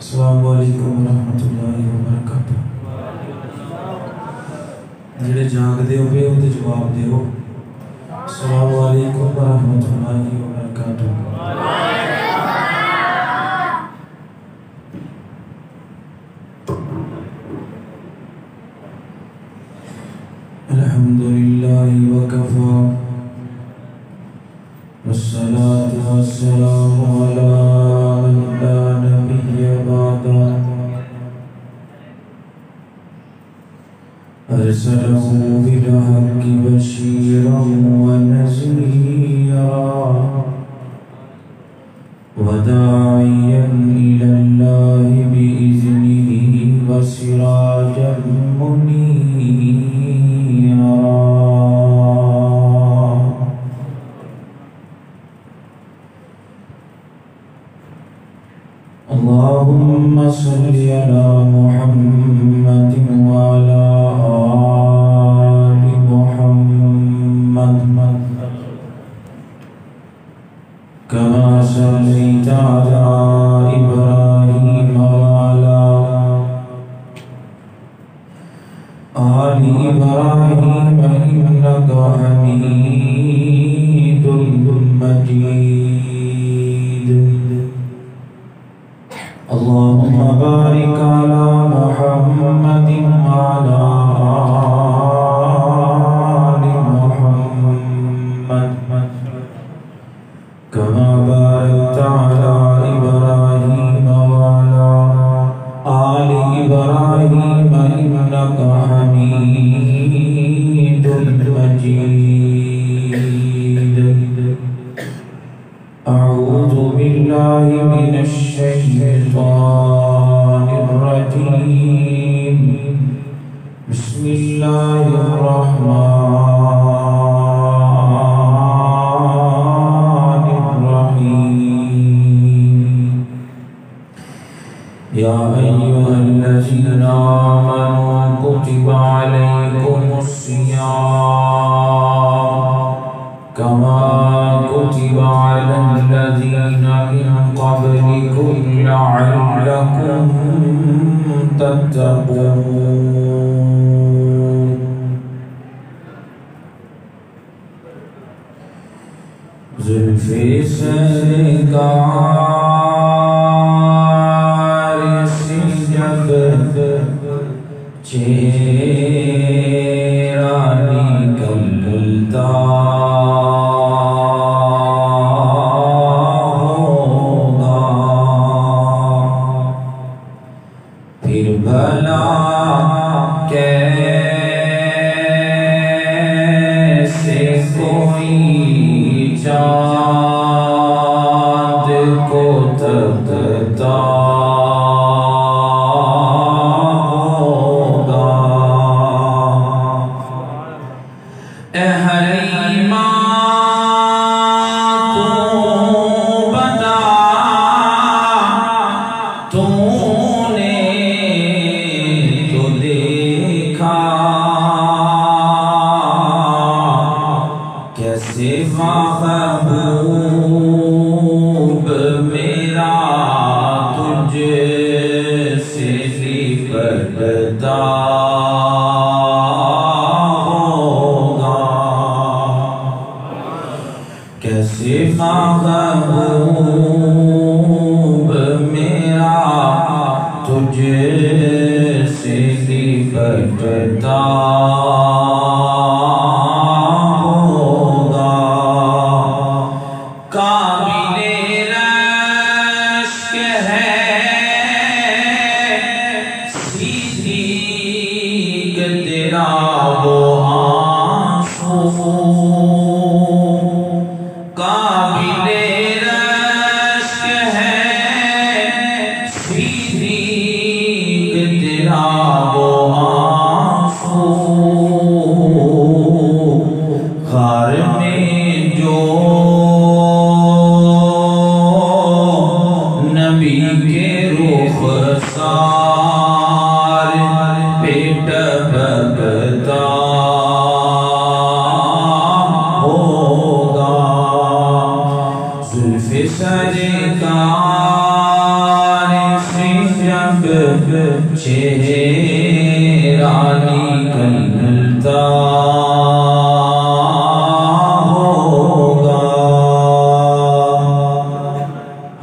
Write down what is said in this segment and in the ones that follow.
السلام علیکم ورحمۃ اللہ وبرکاتہ۔ جڑے جاگ دے ہو پہ وہ تے جواب دے ہو۔ السلام علیکم ورحمۃ اللہ وبرکاتہ۔ الحمد للہ وکفا والصلاة والسلام علی من لا نبی بعدہ ارسلہ بالحق بشیرا ونذیرا وداعیا الی اللہ بإذنہ وسراجا منیرا۔ اللهم صل على محمد وعلى آل محمد كما صليت على إبراهيم وعلى آل إبراهيم إنك حميد مجيد۔ اللهم بارك على محمد وعلى آل محمد كما باركت على إبراهيم وعلى آل إبراهيم إنك حميد مجيد۔ أعوذ بالله من الشيطان الرجيم، بسم الله الرحمن الرحيم۔ يا أيها الذين آمنوا كتب عليكم الصيام كما كتب على الذين من قبلكم لعلكم تتقون۔ زلفِ سرکار سے جب چہرہ نکلتا ہوگا، پھر بھلا کیسے کوئی چاند کو تکتا ہوگا۔ اے حلیمہ تو بتا، تو نے تو دیکھا کیسے محبوب میرا تجھ سے لپٹتا ہوگا، کیسے محبوب میرا تجھ سے لپٹتا ہوگا۔ قابل رشک ہے صدیق تیرا وہ آنسو، قابل رشک ہے صدیق تیرا وہ آنسو، غار میں جو نبی کے رخسار پہ ٹپکتا ہوگا، زلف سرکار سے چہرہ نکلتا ہوگا۔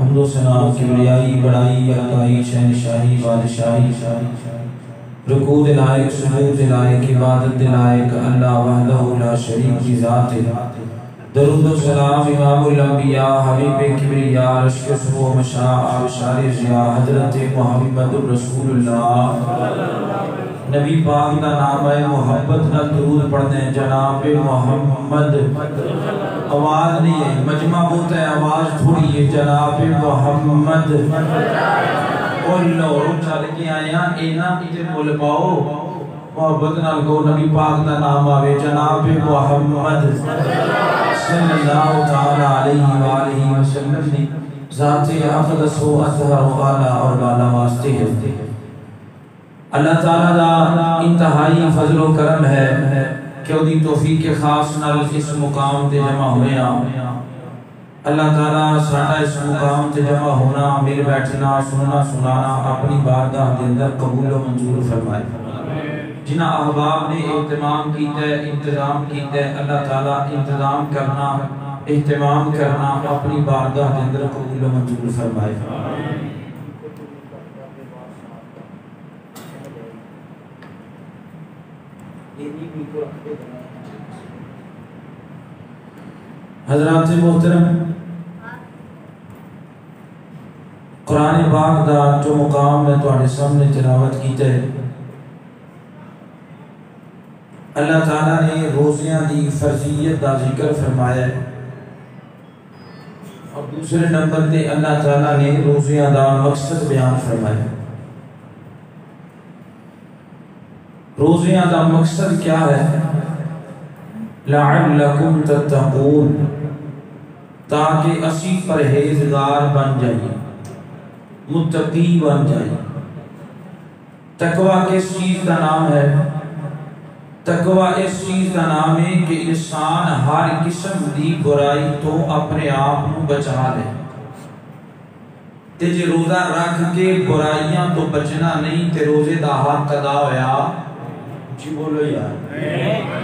حمد و ثنا، کبریائی، بڑائی، برکائی، شہنشاہی، بادشاہی، رکوع دلائق، سجود دلائق، عبادت دلائق اللہ وحدہ لا شریک کی ذات ہے۔ درود و سلام امام الانبیاء، حبیب کبریاء، رشک سبو مشاع، آبشار ضیاء، حضرت محمد الرسول اللہ۔ نبی پاک دا نام ہے محبت دا درود پڑھنے جناب محمد۔ آواز نہیں ہے، مجمع بہت ہے، آواز تھوڑی ہے، جناب محمد۔ اور لوگ چل کے آیا اینا کتے بول پاؤ، محبت نال کو نبی پاک دا نام آوے جناب محمد صلی اللہ تعالیٰ علیہ وآلہ وسلم نے ذات اقدس و اطہر و اعلیٰ اور بالا واسطے ہے۔ اللہ تعالیٰ دا انتہائی فضل و کرم ہے کہ وہ دی توفیق خاص نال اس مقام تے جمع ہوئے ہیں۔ اللہ تعالیٰ ساڑھا اس مقام تے جمع ہونا، مل بیٹھنا، سننا سنانا اپنی بارگاہ دے اندر قبول و منظور فرمائے۔ جنہ احباب نے اہتمام کیتا ہے، انتظام کیتا ہے، اللہ تعالیٰ انتظام کرنا، اہتمام کرنا اپنی بارگاہ دے اندر قبول و منظور فرمائے۔ حضرات محترم، قرآن پاک دا جو مقام میں تواڈے سامنے تلاوت کیتا ہے، اللہ تعالیٰ نے روزیاں دی فرضیت دا ذکر فرمایا ہے، اور دوسرے نمبر تے اللہ تعالیٰ نے روزیاں دا مقصد بیان فرمایا ہے۔ روزیاں دا مقصد کیا ہے؟ لعلکم تتقون، تاکہ اسی پرہیزگار بن جائیے، متقی بن جائیے۔ تقوی کس چیز کا نام ہے؟ تقوی اس چیز کا نام ہے کہ انسان ہر قسم دی برائی تو اپنے آپ کو بچا لے۔ تے جے روزہ رکھ کے برائیاں تو بچنا نہیں تے روزے دا حق ادا ہویا؟ جی بولو یار،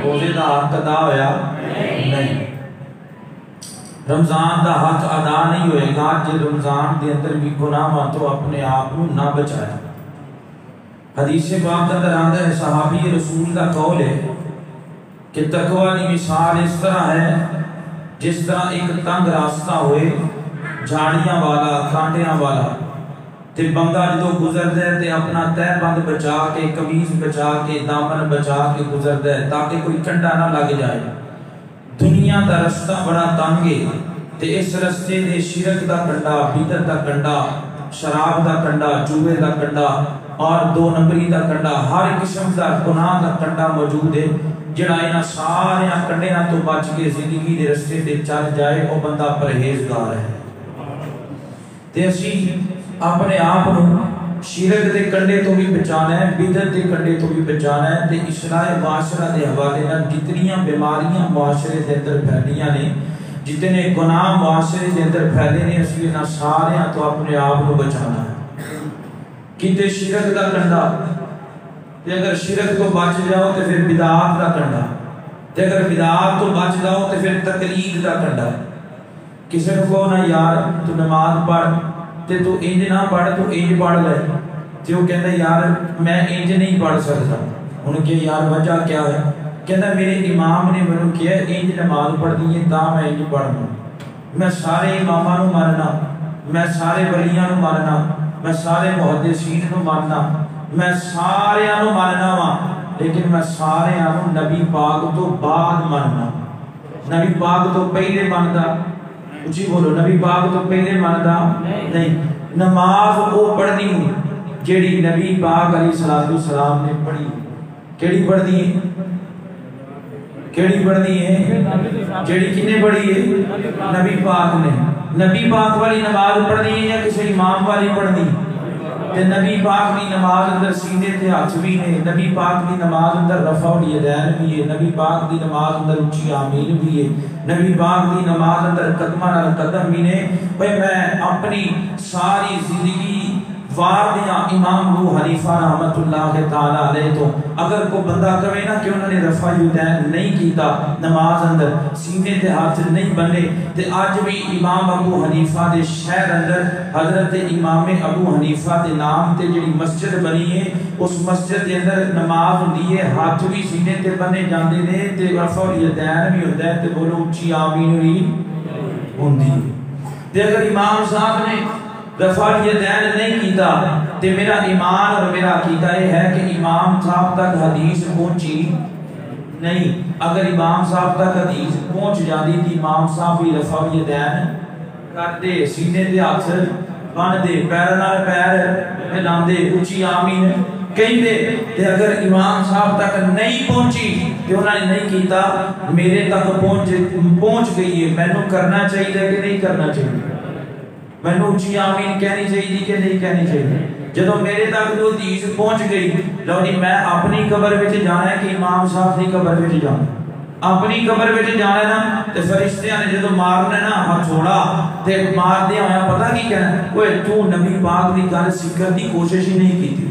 روزے دا حق ادا ہویا نہیں۔ رمضان دا حق ادا نہیں ہوئے گا جے رمضان دے اندر بھی گناہ تو اپنے آپ کو نہ بچایا۔ حدیث پاک کے اندر آتا ہے، صحابی رسول کا قول ہے کہ تقوی کی مثال اس طرح ہے جس طرح ایک تنگ راستہ ہوئے، جھاڑیاں والا، کانٹیاں والا، تے بندہ جو گزر دے تے اپنا تہ بند بچا کے، قمیض بچا کے، دامن بچا کے گزر دے تاکہ کوئی کنڈا نہ لگ جائے۔ دنیا دا رستہ بڑا تنگ ہے تے اس رستے دے شرک دا کنڈا، بدعت دا کنڈا، شراب دا کنڈا، جوے دا کنڈا اور دو نمبری دا کنڈا، ہر قسم دا گناہ دا کنڈا موجود ہے۔ جڑا انہاں سارے کنڈیاں تو بچ کے زندگی دے رستے تے چل جائے، وہ بندہ پرہیزگار ہے۔ تے اسی اپنے آپ کو شرک دے کنڈے تو بھی بچانا ہے، بدعت دے کنڈے تو بھی بچانا ہے۔ تے اصلاح معاشرہ دے حوالے نال جتنیاں بیماریاں معاشرے دے اندر پھیلیاں نے، جتنے گناہ معاشرے دے اندر پھیلے نے، اسی انہاں سارے تو اپنے آپ کو بچانا ہے۔ کتے شرک دا کنڈا، تے اگر شرک تو بچ جاؤ تے پھر بدعات دا کنڈا، تے اگر بدعات تو بچ جاؤ تے پھر تقلید دا کنڈا۔ کسی نے کہو نا یار تو نماز پڑھ تے تو انج نہ پڑھ، تو انج پڑھ لے، تے وہ کہتا یار میں انج نہیں پڑھ سکتا۔ انہوں کہ یار وجہ کیا ہے؟ کہتا میرے امام نے منو کیا انج نماز پڑھ دی ہے تا میں انج پڑھنا، میں سارے اماماں نو ماننا، میں سارے ولیاں نو ماننا، میں سارے محدثین نو ماننا، میں سارے نو ماننا وا، لیکن میں سارے نو نبی پاک تو بعد ماننا، نبی پاک تو پہلے ماندا۔ اچھی بولو، نبی پاک تو پہلے ماندا نہیں۔ نماز وہ پڑھنی ہوں جیڑی نبی پاک علیہ السلام نے پڑھی۔ کیڑی پڑھنی ہے؟ کیڑی پڑھنی ہے؟ جیڑی کنے پڑھی ہے؟ نبی پاک نے۔ نبی پاک والی نماز پڑھنی ہے یا کسی امام والی پڑھنی؟ تے نبی پاک کی نماز اندر سینے تے ہاتھ بھی نے، نبی پاک کی نماز اندر رفع الیدین بھی ہے، نبی پاک کی نماز اندر اونچی آمین بھی ہے، نبی پاک کی نماز اندر قدمہ نال قدم بھی نے۔ میں اپنی ساری زندگی کفار دیا امام ابو حنیفہ رحمت اللہ تعالی علیہ تو اگر کو بندہ کہے نا کہ انہوں نے رفع یدین نہیں کیتا نماز اندر سینے تے ہاتھ نہیں بنے تے آج بھی امام ابو حنیفہ دے شہر اندر حضرت امام ابو حنیفہ دے نام تے جڑی مسجد بنی ہے اس مسجد دے اندر نماز ہوندی ہے ہاتھ بھی سینے تے بنے جاندے نے تے رفع یدین بھی ہوندا ہے تے بولو اونچی آمین بھی ہوندی ہے تے اگر امام صاحب نے رفع یدین نہیں کیتا تے میرا ایمان اور میرا عقیدہ یہ ہے کہ امام صاحب تک حدیث پہنچی نہیں اگر امام صاحب تک حدیث پہنچ جاتی تھی امام صاحب بھی رفع یدین کرتے سینے تے ہاتھ بن دے پیر نال پیر ملان دے اونچی آمین کہندے تے اگر امام صاحب تک نہیں پہنچی تے انہوں نے نہیں کیتا میرے تک پہنچ گئی ہے مینوں کرنا چاہیے کہ نہیں کرنا چاہیے مینوں اونچی آمین کہنی چاہیے کہ نہیں کہنی چاہیے جدوں میرے تک جو حدیث پہنچ گئی لو جی میں اپنی قبر وچ جانا ہے کہ امام صاحب دی قبر وچ جانا اپنی قبر وچ جانا نا تے فرشتیاں نے جدوں مارنا نا ہتھوڑا تے مار دے ہویا پتہ کی کہنا اوے تو نبی پاک دی گل سیکھن دی کوشش ہی نہیں کیتی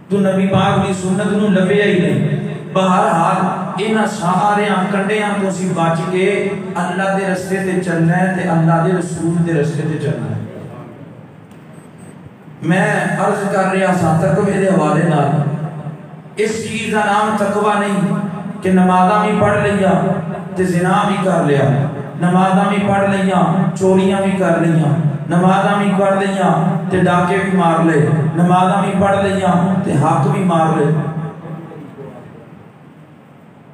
تو نبی پاک دی سنت نو لبیا ہی نہیں بہرحال انہاں سارے کنڈیاں تو سی بچ کے اللہ دے رستے تے چلنا ہے تے اللہ دے رسول دے رستے تے چلنا ہے میں عرض کر رہا تھا تقوی دے حوالے نال اس چیز کا نام تقوی نہیں کہ نمازاں بھی پڑھ لیا تے زنا بھی کر لیا نمازاں بھی پڑھ لیا چوریاں بھی کر لیا نمازاں بھی پڑھ لیا تے ڈاکے بھی مار لے نمازاں بھی پڑھ لیا تے حق بھی مار لے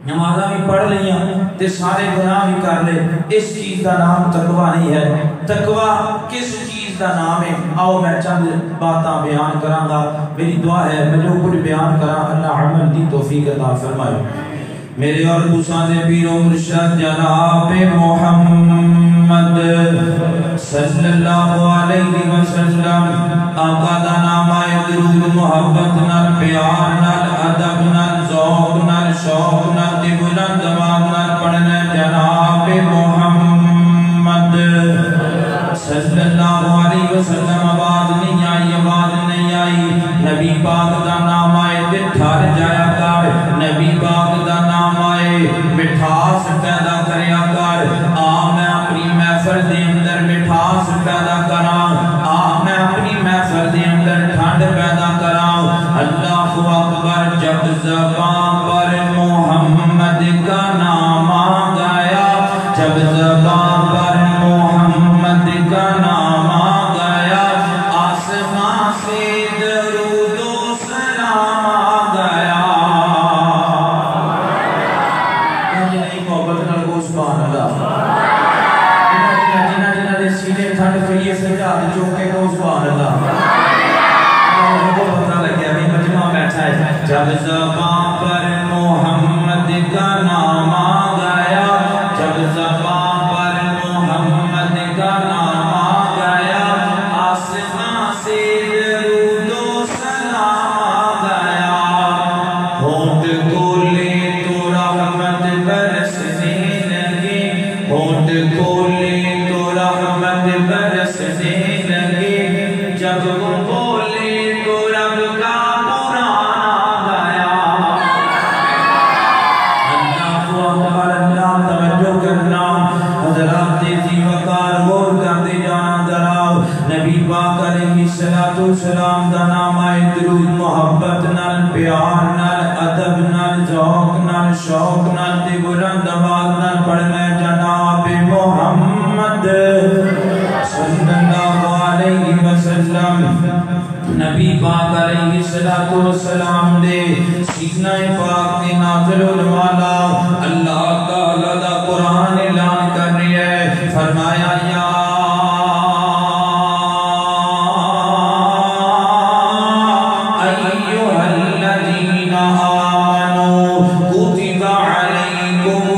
نمازاں بھی پڑھ لیا تے سارے گناہ بھی کر لے اس چیز کا نام تقوی نہیں ہے تقوی کس چیز کا نام ہے آؤ میں چند باتاں بیان کراں گا میری دعا ہے میں جو کچھ بیان کراں اللہ عمل دی توفیق عطا فرمائے میرے اور دوسرے پیر و مرشد جناب محمد صلی اللہ علیہ وسلم آقا دا نام آئے درود محبت نال پیار نال ادب نال ذوق نال شوق نال دی بلند آواز نال پڑھنا جناب محمد صلی اللہ علیہ وسلم آواز نہیں آئی نبی پاک دا نام آئے تے ٹھہر جایا کر نبی پاک دا نام آئے مٹھاس پیدا کریا کر میں اپنی محفل دے اندر مٹھاس پیدا کراں میں اپنی محفل دے اندر ٹھنڈ پیدا کراں اللہ اکبر جب زبان پر محمد کا نام آ گیا جب زبان پر محمد کا نام آ گیا آسمان سے درود و سلام آ گیا نہیں محبت نال کو سبحان اللہ جنہ دے سینے ٹھنڈ پئی سجاد چوکے کو سبحان اللہ کو پتہ لگیا بھی مجمع بیٹھا ہے جب زبان پر محمد کا نام آ گیا جب زبان پر محمد کا نام آ گیا آسمان سے درود و سلام آ گیا ہونٹ کھولے تو رحمت برسنے لگے ہونٹ کھولے تو رحمت برسنے لگے جب وہ بولے تو رب کا قرآن آ گیا اللہ توجہ کرنا حضرات تیزی وقار غور کرتے جانا دراؤ نبی پاک علیہ السلام دا نام آئے درود محبت نال پیار نال ادب نال ذوق نال شوق نال تے بلند آواز نال پڑھنا جناب محمد صلی اللہ علیہ وسلم نبی پاک علیہ السلام دے سینہ پاک دے نازل والا اللہ تعالی دا قرآن اعلان کر رہی ہے فرمایا یا ایھا الذین آمنوا کتب علیکم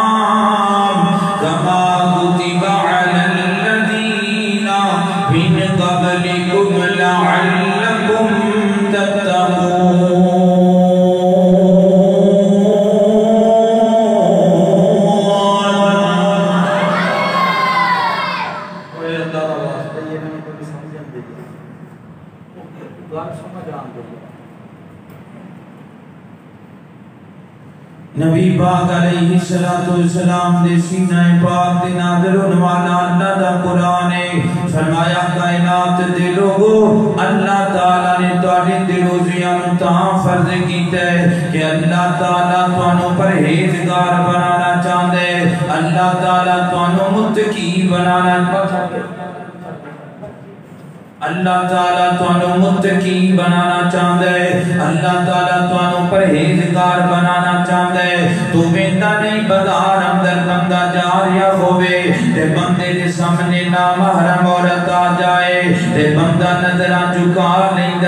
الصیام کما کتب علی الذین من قبلکم لعلکم تتقون اللہ کا واسطہ یہ میں کوئی سمجھ آن دے گل سمجھ آن دے نبی پاک علیہ السلام دے سینہ پاک دے نازل ہونے والا اللہ دا قرآن ہے فرمایا کائنات دے لوگو اللہ تعالیٰ نے تواڈے دلوزیاں تاں فرض کیتا ہے کہ اللہ تعالیٰ تانوں پرہیزگار بنانا چاہندے اللہ تعالیٰ تانوں متقی بنانا چاہندے اللہ تعالیٰ تانوں متقی بنانا چاہتا ہے اللہ تعالیٰ تانوں پرہیزگار بنانا چاہتا ہے تو بندہ نہیں بازار اندر بندہ جا رہا ہوئے تے بندے دے سامنے نامحرم عورت آ جائے تے بندہ نظرہ جھکا لیندہ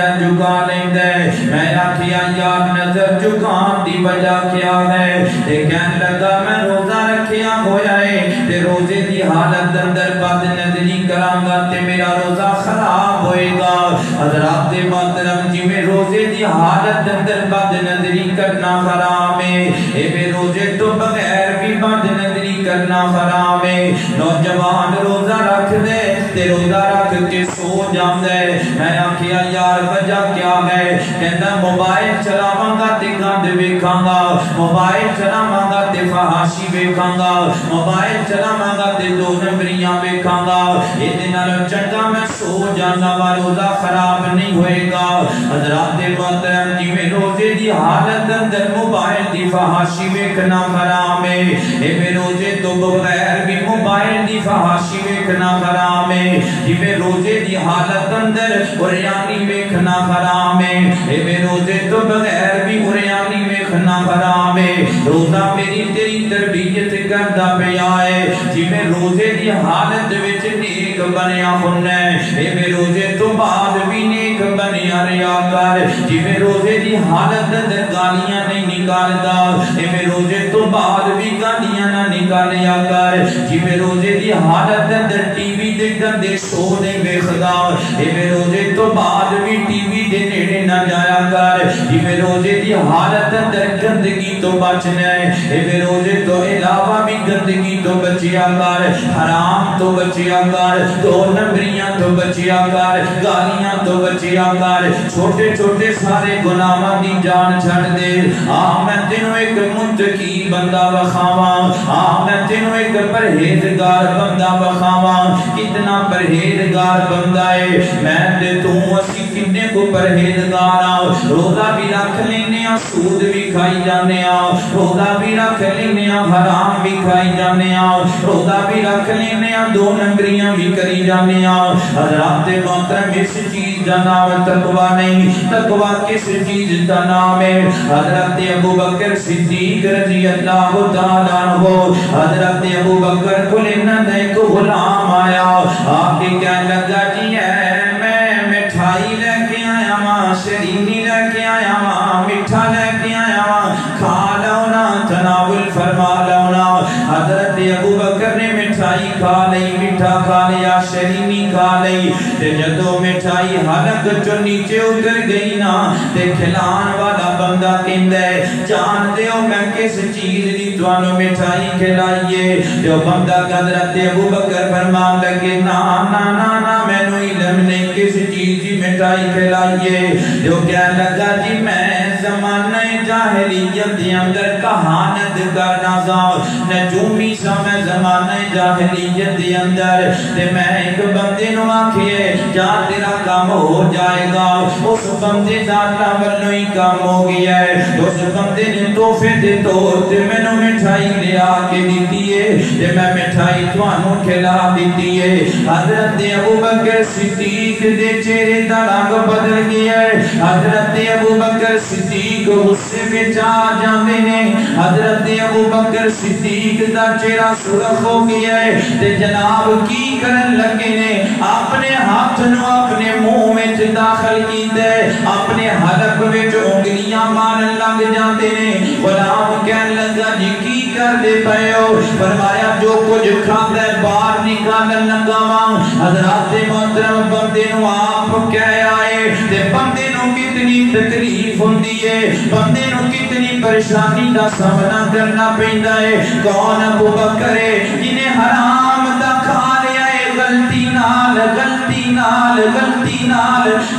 میں آکھیا یار نظر جھکام دی وجہ کیا ہے تے کہنے لگا میں روزہ رکھیا ہویا ہے تے روزے دی حالت اندر بد نظری کرانگا تے میرا روزہ خراب ہوئے گا حضرات محترم جی میں روزے دی حالت اندر بد نظری کرنا حرام ہے اے بے روزے تو بغیر بھی بد نظری کرنا حرام ہے نوجوان روزہ رکھ دے تے روزہ رکھ کے سو جام دے میں آکھیا یار وجہ کیا ہے کہنا موبائل چلاواں گا تے گند ویکھاں گا موبائل چلاواں گا تے فحاشی ویکھاں گا موبائل چلاواں گا تے دو نمبریاں ویکھاں گا ایدے نال چنگا میں سو جانا وا روزہ خراب نہیں ہوئے گا حضرات محترم جی میں روزے دی حالت اندر موبائل دی فحاشی ویکھنا حرام ہے اے میں روزے تو بغیر بھی موبائل دی فحاشی ویکھنا حرام ہے جی میں روزے دی حالت اندر عریانی ویکھنا حرام ہے اے میں روزے تو بغیر بھی عریانی ویکھنا حرام ہے روزہ میری تیری تربیت کردا پیا ہے جی میں روزے دی حالت وچ نیک بنیا ہونا ہے اے میں روزے تو بعد بھی نیک بنیا رہا کر جی میں روزے دی حالت اندر گالیاں نہیں نکالدا اے میں روزے تو بعد بھی گالیاں نہ نکالیا کر جی میں روزے دی حالت اندر ٹی وی دے گندے شو نہیں ویکھدا اے میں روزے تو بعد بھی ٹی وی دے نیڑے نہ جایا کر جی میں روزے دی حالت اندر گندگی تو بچنا ہے اے میں روزے تو علاوہ بھی گندگی تو بچیا کر حرام تو بچیا کر دو نمبریاں تو بچیا کر گالیاں تو بچیا کر چھوٹے چھوٹے سارے گناہاں دی جان چھڑ دے میں تینوں ایک متقی بندہ بخاواں میں تینوں ایک پرہیزگار بندہ بخاواں کتنا پرہیزگار بندہ ہے میں تے تو اسی کتنے کو پرہیزگار روزہ بھی رکھ لینے سود بھی کھائی جانے روزہ بھی رکھ لینے حرام بھی کھائی جانے روزہ بھی رکھ لینے دو نمبریاں بھی کری جانے حضرات محترم اس چیز کا نام تقوی نہیں تقوی کس چیز کا نام ہے حضرت ابو بکر صدیق رضی اللہ تعالیٰ عنہ حضرت ابو بکر کو لینا ایک غلام آیا آپ کے کہنے لگا جی ہے میں مٹھائی لے کے آیا ماں شیرینی لے کے آیا ماں مٹھا لے کے آیا ماں کھا لونا تناول فرما لونا حضرت ابو بکر نے مٹھائی کھا لئی مٹھا کھا لیا شیرینی کھا لئی تے جدو مٹھائی حلق چو نیچے اتر گئی نا تے کھلان والا بندہ کہندا ہے جان دیو میں کس چیز دی توانو مٹھائی کھلائیے جو بندہ حضرت ابو بکر فرمان لگے نا نا نا نا مینوں علم نہیں کس چیز دی مٹھائی کھلائیے جو کہنے لگا جی میں زمانہ جاہلیت دے اندر کہانت کرنا سا نجومی سا میں زمانہ جاہلیت دے اندر تے میں ایک بندے نو آکھیے جا تیرا کام ہو جائے گا اس بندے دا اللہ والوں ہی کام ہو گیا ہے اس بندے نے تحفے دے طور تے میں نو مٹھائی لے آ کے دیتی ہے تے میں مٹھائی توانوں کھلا دیتی ہے حضرت ابو بکر صدیق دے چہرے دا رنگ بدل گیا ہے حضرت ابو بکر صدیق غصے میں جا جاندے نے حضرت ابو بکر صدیق دا چہرہ سرخ ہو گیا ہے تے جناب کی کرن لگے نے اپنے ہاتھ نو اپنے منہ وچ داخل کیتے اپنے حلق وچ انگلیاں مارن لگ جاندے نے غلام کہن لگا جی کی کر دے پئے ہو فرمایا جو کچھ کھاندا ہے باہر نکالن لگا وا حضرات محترم بندے نو آپ کہہ آئے تے بندے نو کتنی تکلیف ہوندی ہے بندے نو کتنی پریشانی دا سامنا کرنا پیندا ہے کون ابو بکر ہے جنہیں حرام دا کھا لیا ہے غلطی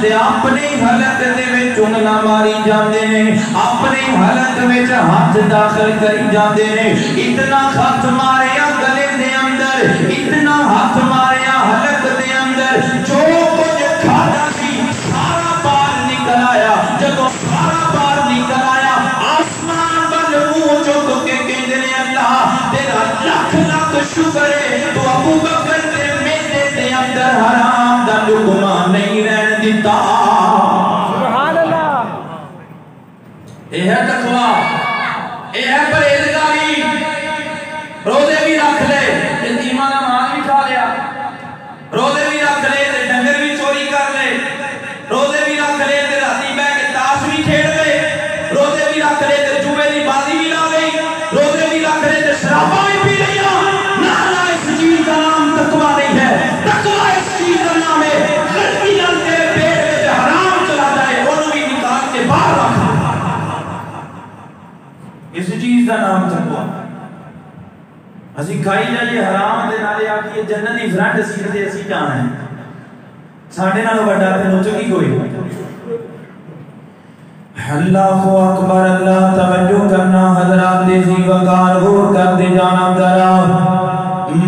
تے اپنی حالت دے وچ چنگلا ماری جاندے نے اپنی حالت وچ ہاتھ داخل کری جاندے نے اتنا ہاتھ ماریا گلے دے اندر اتنا ہاتھ ماریا حلق دے اندر جو کچھ کھادا سی سارا باہر نکل آیا جدوں سارا باہر نکل آیا آسمان بل منہ چک کے کہندے نے اللہ تیرا لاکھ لاکھ شکر ہے تو ابو بکر دے میدے دے اندر حرام دا لقمہ نہیں رہن دیتا سبحان اللہ اے ہے تقوی اے ہے پرہیزگاری روزے بھی رکھ لے یتیماں دا مال بھی کھا لیا روزے بھی رکھ لے تے ڈنگر بھی چوری کر لے روزے بھی رکھ لے تے راتی بیٹھ کے تاش بھی کھیڈ لے روزے بھی رکھ لے تے جوے دی بازی بھی لا گئی روزے بھی رکھ لے تے شراباں بھی پی لیا نہ اس چیز کا نام تقوی نہیں ہے تقوی اس چیز کا نام ہے غلطی نال تیرے پیٹ وچ حرام چلا جائے اونوں بھی نکال کے باہر رکھ اس چیز کا نام تقوی اسی کھائی جائیے حرام دے نالے آکھیے جنت دی فرنٹ سیٹ تے اسی جانا ہے ساڈے نال بڑا تے نوچو کی کوئی اللہ اکبر اللہ توجہ کرنا حضرات دے ذی وقار غور کرتے جانا ذرا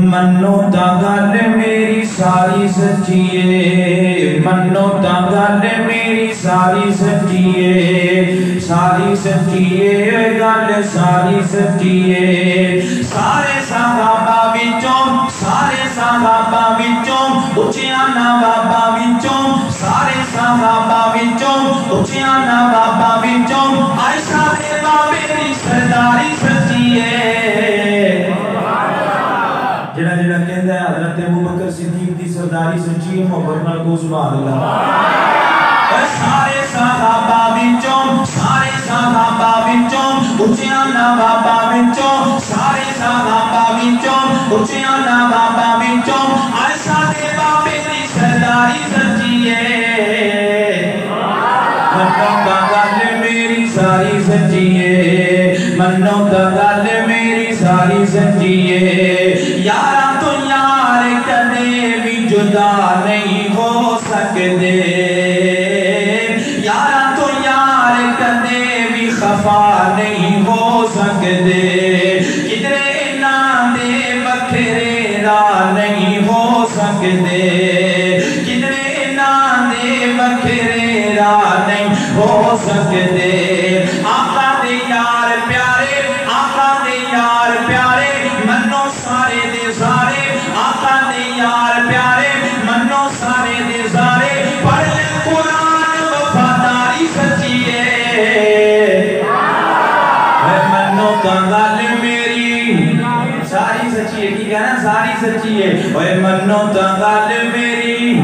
منو تا گل میری ساری سچی ہے منو تا گل میری ساری سچی ہے ساری سچی ہے گل ساری سچی ہے سارے صحابہ وچوں اچھیاں نواباں وچوں سارے صحابہ وچوں اچھیاں نواباں وچوں عائشہ دے بابے دی سرداری سچی ہے جڑا جڑا کہندا ہے حضرت ابوبکر صدیق دی سرداری سچی ہے محبت نال کو سبحان اللہ سارے صحابہ وچوں اچھیاں نواباں وچوں سارے صحابہ وچوں اچھیاں نواباں وچوں عائشہ دے بابے دی سرداری سچی ہے منو تا گل میری ساری سچی ہے منو تا گل میری ساری سچی ہے یاراں تو یار کدے بھی جدا نہیں ہو سکدے یاراں تو یار کدے بھی خفا نہیں ہو سکدے کدرے انہاں دے وکھرے راہ نہیں ہو سکدے کدرے انہاں دے وکھرے راہ نہیں ہو سکدے آقا دے یار پیارے منو سارے دے سارے آقا دے یار پیارے منو سارے دے سارے پڑھ لے قرآن وفاداری سچی ہے منو تا گل میری ساری سچی ہے کی کہنا ساری سچی ہے اوے منو تا گل میری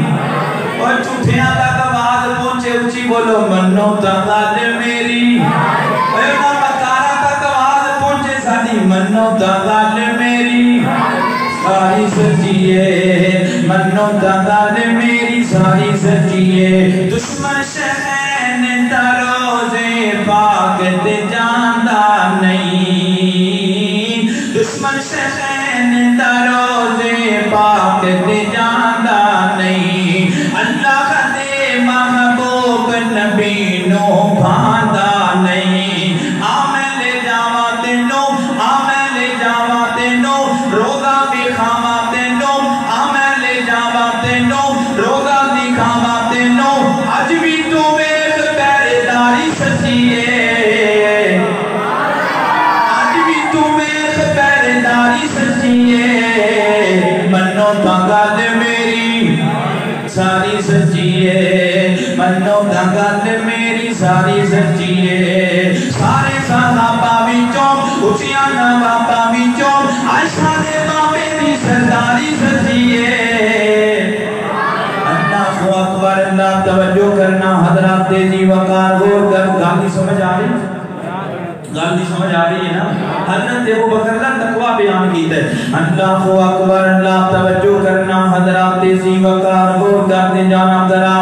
اور جھوٹیاں تک آواز پہنچے اونچی بولو منو تا گل میری اوے نا مکارا تک آواز پہنچے ساری منو تا گل میری ساری سچی ہے منو تا گل میری ساری سچی ہے دشمن شہن دا روزے پاک تے جاندا نہیں دشمن شہن دا روزے پاک تے جاندا نہیں اللہ دے محبوب نبی نو بھاندا نہیں میں لے جاواں تینوں روزہ دکھاواں تینوں میں لے جاواں تینوں روزہ دکھاواں تینوں اج بھی تو ویکھ پہرےداری سچی ہے اج بھی تو ویکھ پہرےداری سچی ہے منو تا گل میری ساری سچی ہے منو تا گل میری ساری سچی ہے سارے صحابہ وچوں اچھیاں نواباں وچوں عائشہ دے بابے دی سرداری سچی ہے اللہ اکبر اللہ توجہ کرنا حضرات دے ذی وقار غور کر گل سمجھ آ رہی ہے نا حضرت ابوبکر کا تقوی بیان کیتا ہے اللہ اکبر اللہ توجہ کرنا حضرات دے ذی وقار غور کرتے جانا ذرا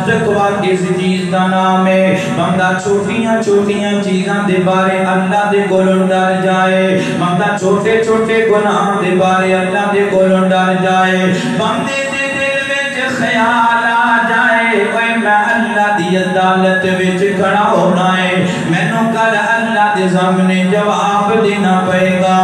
تقوی کس چیز کا نام ہے بندہ چھوٹیاں چیزاں دے بارے اللہ دے کولوں ڈر جائے بندہ چھوٹے گناہ دے بارے اللہ دے کولوں ڈر جائے بندے دے دل عدالت وچ کھڑا ہونا ہے، مینوں کل اللہ دے سامنے جواب دینا پئے گا۔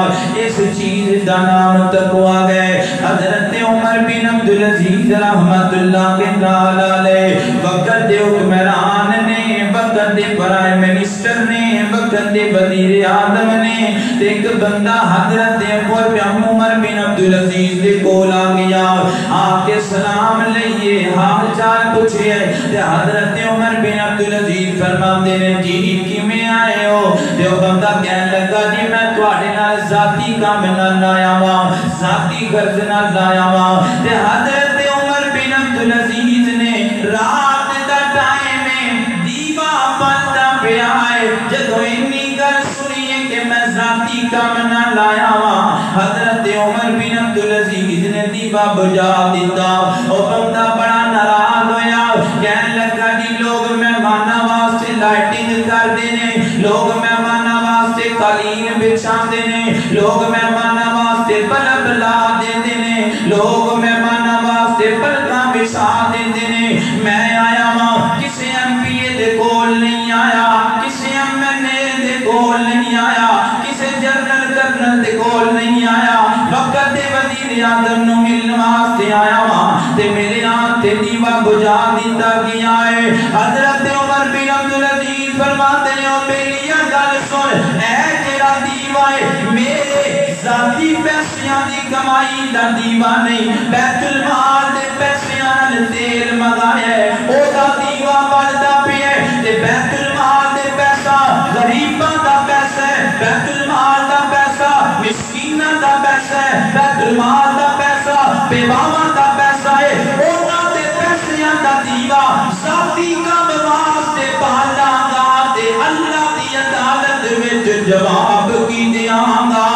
اس چیز دا نام تقوی ہے۔ حضرت عمر بن عبدالعزیز رحمت اللہ علیہ وقت دے حکمران نے، وقت دے پرائم منسٹر نے، وقت دے وزیر اعظم نے، ایک بندہ حضرت عمر بن عبدالعزیز دے کول آ گیا، آ کے سلام لئیے، حال چال پوچھے، حضرت عمر بن عبدالعزیز فرماتے ہیں جی کی میں آئے ہو؟ جو بندہ کہنے لگا جی میں تواڈے نال ذاتی کام نال آیا ہاں، ذاتی غرض نال آیا ہاں۔ تے حضرت عمر بن عبدالعزیز نے رات دا ٹائم ہے، دیوا بندا پیا ہے، جدوں انی گل سنی ہے کہ میں ذاتی کام نال آیا ہاں، حضرت عمر بن عبدالعزیز نے دیوا بجھا دیتا۔ او بندہ بڑا ناراض ہویا، کہنے لگا جی لوگ مہماناں واسطے لائٹنگ کر دے نے، لوگ مہماناں واسطے قالین بچھاندے نے، لوگ مہماناں واسطے بلب لا دیندے نے، لوگ مہماناں واسطے پردہ بچھا دیندے نے، میں آیا ہاں کسے ایم پی اے دے کول نہیں آیا، کسے ایم این اے دے کول نہیں آیا، کسے جنرل کرنل دے کول نہیں آیا، وقت دے وزیر اعظم نو ملن واسطے آیا ہاں، تے میرے ہاتھ تے دیوا بجھا دیتا گیا ہے۔ حضرت عمر بن عبدالعزیز فرماتے ہیں او بیلیاں گل سن، اے جڑا دیوا ہے میرے ذاتی پیسیاں دی کمائی دا دیوا نہیں، بیت المال دے پیسیاں نال تیل منگایا ہے، او دا دیوا بلدا پیا ہے، تے بیت المال دے پیسہ غریباں دا پیسہ ہے، بیت المال دا پیسہ مسکیناں دا پیسہ ہے، بیت المال دا پیسہ بیواواں دا پیسہ ہے، اوہاں دے پیسیاں دا دیوا ذاتی کام واسطے بالا گا تے اللہ دی عدالت وچ جواب کی دیاں گا۔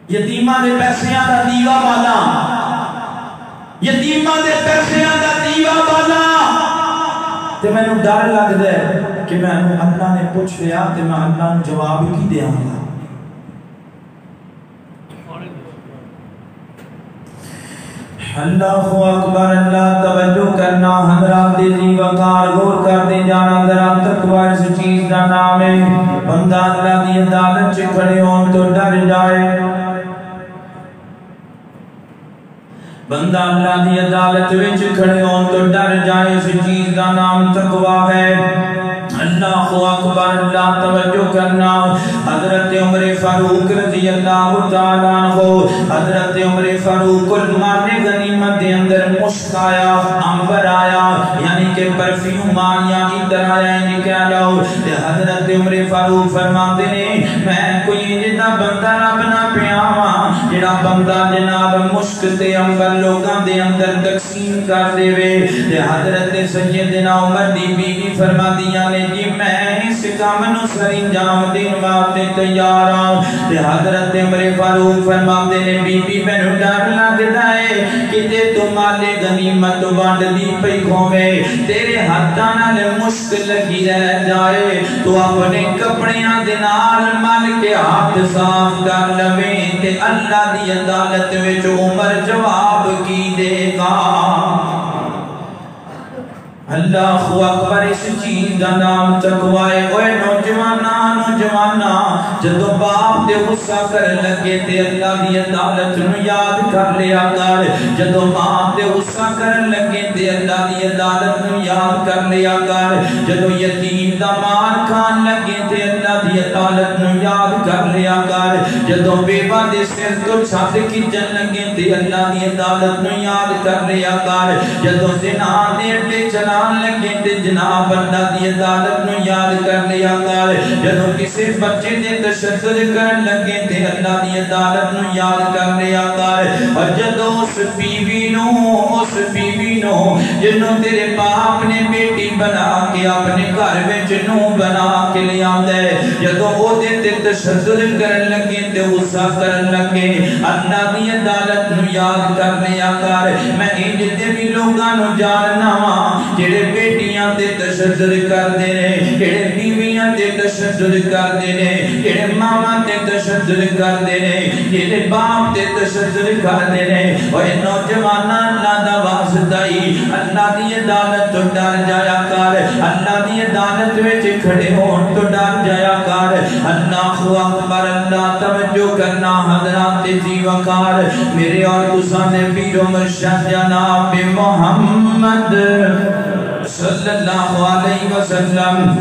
یتیماں دے پیسیاں دا دیوا بالا، یتیماں دے پیسیاں دا دیوا بالا، تے میں نو ڈر لگ دے کہ میں اللہ نے پوچھ لیا تے میں اللہ نے جواب کی دیاں گا۔ اللہ اکبر، اللہ توجہ کرنا، حضرات عزیز وقار غور کرتے جانا، ذرا تقوی اس چیز کا نام ہے۔ بندہ اللہ دی عدالت چ کھڑے ہون تو ڈر جائے، بندہ اللہ دی عدالت وچ کھڑے ہون تو ڈر جائے، اس چیز کا نام تقوی ہے۔ اللہ اکبر، اللہ توجہ کرنا، حضرت عمر فاروق رضی اللہ تعالیٰ عنہ، حضرت عمر فاروق المال غنیمت دے اندر مشک آیا، عنبر آیا، یعنی کہ پرفیوم آیا، ادھر آیا انہیں کہہ لو، حضرت عمر فاروق فرماتے ہیں میں کوئی جدا بندہ رب نہ پیاواں جڑا بندہ جناب مشک تے عنبر لوگاں دے اندر تقسیم کر دے وے۔ حضرت سیدنا عمر دی بیوی فرماندیاں نے جی میں اس کام نو سر انجام دین واسطے تیار ہوں۔ حضرت عمر فاروق فرماندے نے بی بی مینوں ڈر لگدا ہے کتے تو مال غنیمت ونڈ دی پئی کھوویں، تیرے ہاتھاں نال مشک لگی رہ جائے، تو اپنے کپڑیاں دے نال مل کے ہاتھ صاف کر لویں تے اللہ دی عدالت وچ عمر جواب کی دے گا۔ اللہ اکبر، اس چیز دا نام تقوی ہے۔ اوے نوجوانا جدو باپ تے غصہ کرن لگے تے اللہ دی عدالت نو یاد کر لیا کر، جدو باپ تے غصہ کرن لگے تے اللہ دی عدالت نو یاد کر لیا کر، جدو یتیم دا مال کھان لگے تے اللہ دی عدالت نو یاد کر لیا کر، جدو بیوہ دے سر تو چھت کھچن لگے تے اللہ دی عدالت نو یاد کر لیا کر، جدو زنا دے اڈے چلا لگے تے جناب اللہ دی عدالت نو یاد کر لیا کر، جدوں کسی بچے دے تشدد کرن لگے تے اللہ دی عدالت نو یاد کر لیا کر، اور جدوں اس بیوی نو جنوں تیرے باپ نے بیٹی بنا کے اپنے گھر وچ نو بنا کے لے آندا ہے، جدوں او دے تے تشدد کرن لگے تے غصہ کرن لگے اللہ دی عدالت نو یاد کر لیا کر۔ میں انج دے بھی لوگاں نو جاننا وا جڑے بیٹیاں تے تشدد کر دے نے، جڑے بیویاں تے تشدد کر دینے جڑے ماما تے تشدد کر دینے جڑے باپ تے تشدد کر دینے اور نوجوانہ اللہ دا واسطہ ہی اللہ دی عدالت تو ڈر جایا کر اللہ دی عدالت وچ کھڑے ہون تو ڈر جایا کر اللہ اکبر اللہ توجہ کرنا حضرات جی وقار میرے اور تسانے پیر و مرشد جناب محمد صلی اللہ علیہ وسلم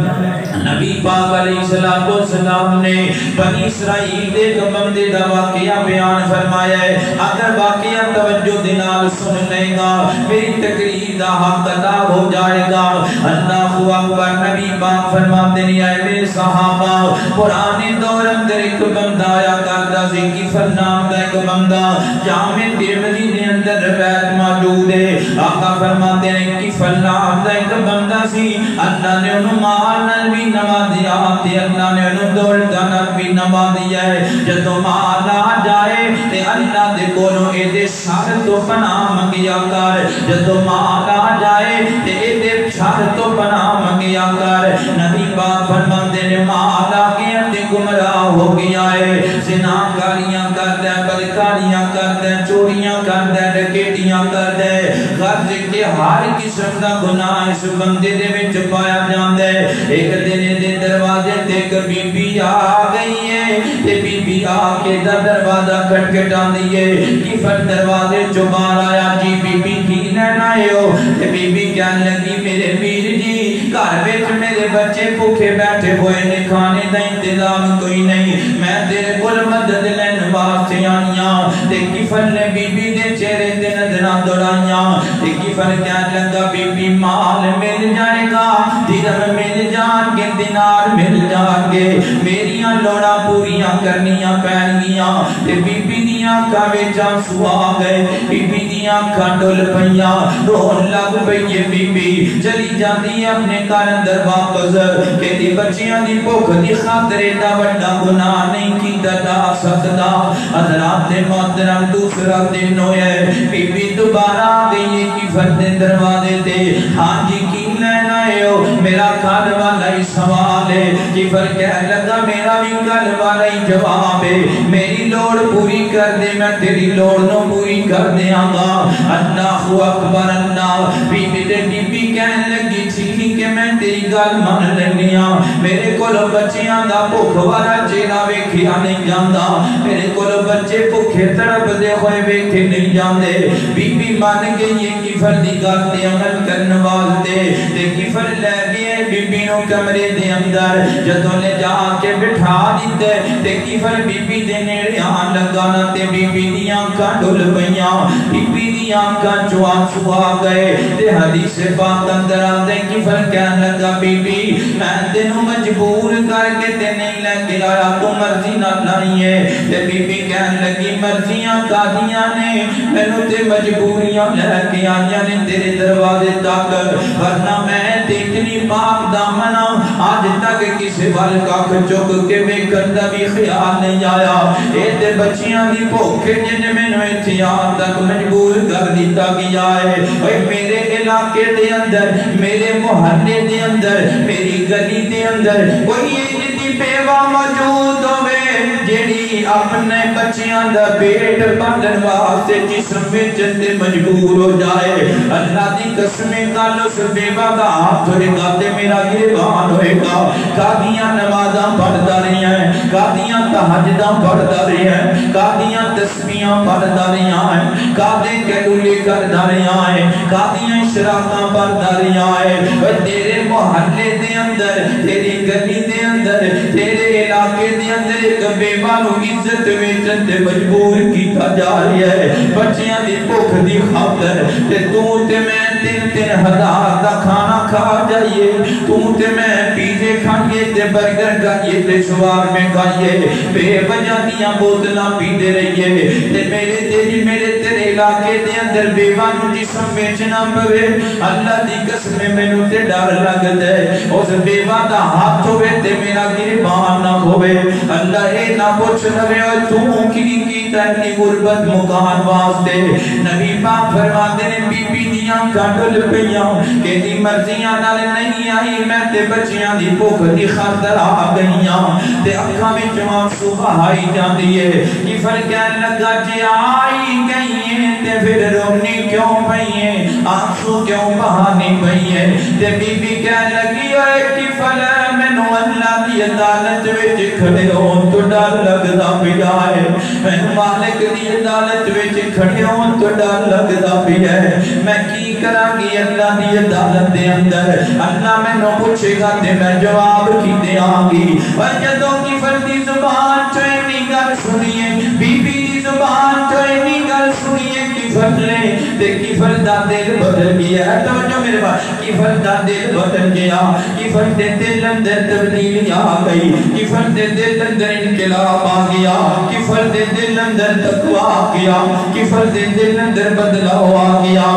نبی پاک علیہ السلام نے بنی اسرائیل دے ایک بندے دا واقعہ بیان فرمایا ہے اگر واقعہ توجہ دنال سن لے گا میری تقریر دا حق ادا ہو جائے گا اللہ اکبر نبی پاک فرماتے ہیں اے میرے صحابہ پرانے دور اندر ایک بندہ آیا کرتا سی کفر نام دا ایک بندہ جامع ترمذی دے اندر روایت موجود ہے آقا فرماتے ہیں کفر نام دا ایک بندہ سی اللہ نے انہوں مال نال بھی نواز دیا تے اللہ نے انہوں دولت نال بھی نواز دیا ہے جدو مال آ جائے تے اللہ دے کولوں اے دے شر تو پناہ منگیا کر جدو مال آ جائے تے اے دے شر تو پناہ منگیا کر نبی پاک فرماتے ہیں مال آ گیا تے گمراہ ہو گیا ہے زناکاریاں کردا ہے بدکاریاں کردا ہے چوریاں کردا ہے ڈکیٹیاں کردا ہے غرض کہ ہر قسم دا گناہ اس بندے دے وچ پایا جاندا ہے ایک دن دے دروازے تے ایک بی بی آ گئی ہے تے بی بی آ کے دروازہ کھٹکھٹاندی ہے کفر دروازے چوں باہر آیا جی بی بی کی لینا آئے ہو تے بی بی کہنے لگی میرے پیر جی گھر وچ میرے بچے بھوکے بیٹھے ہوئے نے کھانے دا انتظام کوئی نہیں میں تیرے کول مدد لین واسطے آئیاں تے کفر نے بی بی دے چہرے تے نظراں دوڑائیاں تے کفر کہنے لگا بی بی مال مل جائے گا درہم مل جان گے دینار مل جان گے میریاں لوڑاں پوریاں کرنیاں پین گیاں تے بی بی دیاں اکھاں وچ آنسو آ گئے بی بی دیاں اکھاں ڈل پیاں رون لگ پئی بی بی چلی جاندی اپنے گھر اندر واپس کہ بچیاں دی بھوک دی خاطر ایڈا بڑا گناہ نہیں کیتا جا سکدا حضرات محترم دوسرا دن ہوئے بی بی دوبارہ آ گئی کفر دے دروازے تے ہاں جی کی لینا ہے ہو میرا گھر والا ہی سوال ہے کفر کہہ لگا میرا بھی گھر والا ہی جواب ہے میری لوڑ پوری کر دے میں تیری لوڑ نو پوری کر دیاں گا اللہ اکبر اللہ بی بی دے بی بی کہنے لگی تھی کہ میں تیری گل مان لینیاں میرے کولو بچیاں دا بھوک والا چہرہ ویکھیا نہیں جاندا میرے کولو بچے بھوکے تڑپ دے ہوئے ویکھے نہیں جاندے بی بی مان گئی یہ کفر دی گل تے عمل کرن واسطے تے کفر لے گئے بی بی نو کمرے دے اندر جدوں لے جا کے بٹھا دتے تے کفر بی بی دے نیڑے آن لگا نا تے بی بی دیاں اکھاں ڈل پیاں بی بی دیاں اکھاں چوں آنسو آ گئے تے حدیث پاک اندر آندے کفر کہنے لگا بی بی میں تینوں مجبور کر کے تے نہیں لے کے آیا تو مرضی نہ نہیں ہے تے بی بی کہنے لگی مرضیاں کادیاں نے مینوں تے مجبوریاں لے کے آئیاں نے تیرے دروازے تک ورنہ میں تے اتنی پاک دامنا آج تک کسی وال کاکھ چک کے ویکھن دا بھی خیال نہیں آیا اے تے بچیاں دی بھوکے جن مینوں اتیار تک مجبور کر دیتا گیا ہے اے میرے علاقے دے اندر میرے محلے دے اندر میری گلی دے اندر کوئی ایک بیوہ موجود ہوئے جیڑی اپنے بچیاں دا پیٹ پالن واسطے جسم وچ تے مجبور ہو جائے اللہ دی قسم کل اس بیوہ دا ہاتھ ہوئے گا تے میرا گریبان ہوئے گا کادیاں نمازاں پڑھدا رہی ہیں کادیاں تہجداں پڑھدا رہی ہیں کادیاں تسبیحاں پڑھدا رہی ہیں کادے کیلولے کردا رہی ہیں کادیاں اشراقاں پڑھدا رہی ہیں اور تیرے محلے دے اندر تیری گلی دے اندر تیرے علاقے دے اندر ایک بیوہ نو عزت ویچن تے مجبور کیتا جا رہی ہے بچیاں دی بھوک دی خاطر تے تو تے میں 3,000 دا کھانا کھا جائیے تو تے میں پیزے کھائیے تے برگر کھائیے تے شوارمے کھائیے بے وجہ دیاں بوتلاں پیتے رہیے تے میرے تیری میرے تیرے علاقے دے اندر بیوہ نو جسم بیچنا پوے اللہ دی قسم مینوں تے ڈر لگدا ہے اس بیوہ دا ہاتھ ہوے تے میرا گربان نہ ہوے اللہ اے نہ پوچھ لوے او تو کی کیتا اتنی غربت مکان واسطے نبی پاک فرماتے نے بی بی دیاں کاٹل پیاں کہ دی مرضیاں نال نہیں آئی میں تے بچیاں دی بھوک دی خاطر آ گئیاں تے اکھاں وچ آنسو بہائی جاندی ہے کہ پھر کہنے لگا جی آئی گئی ہیں تے پھر رونی کیوں پئی ہے آنسو کیوں بہانی پئی ہے تے بی بی کہنے لگی اے کہ پھر مینوں اللہ دی عدالت وچ کھڑے ہون تو ڈر لگدا پیا ہے مینوں مالک دی عدالت وچ کھڑے ہون تو ڈر لگدا پیا ہے میں کی کراں گی اللہ دی عدالت دے اندر اللہ مینوں پوچھے گا تے میں جواب کی دیاں گی پر جدوں کی فردی زبان چوں اتنی گل سنیے بی بی دی زبان چوں اتنی گل سنیے کہ فضلے تے کی فردا دل بدل گیا ہے توجہ میرے پاس کی فردا دل بدل گیا کی فردے دل اندر تبدیلی آ گئی کی فردے دل اندر انقلاب آ گیا کی فردے دل اندر تقوی آ گیا کی فردے دل اندر بدلاؤ آ گیا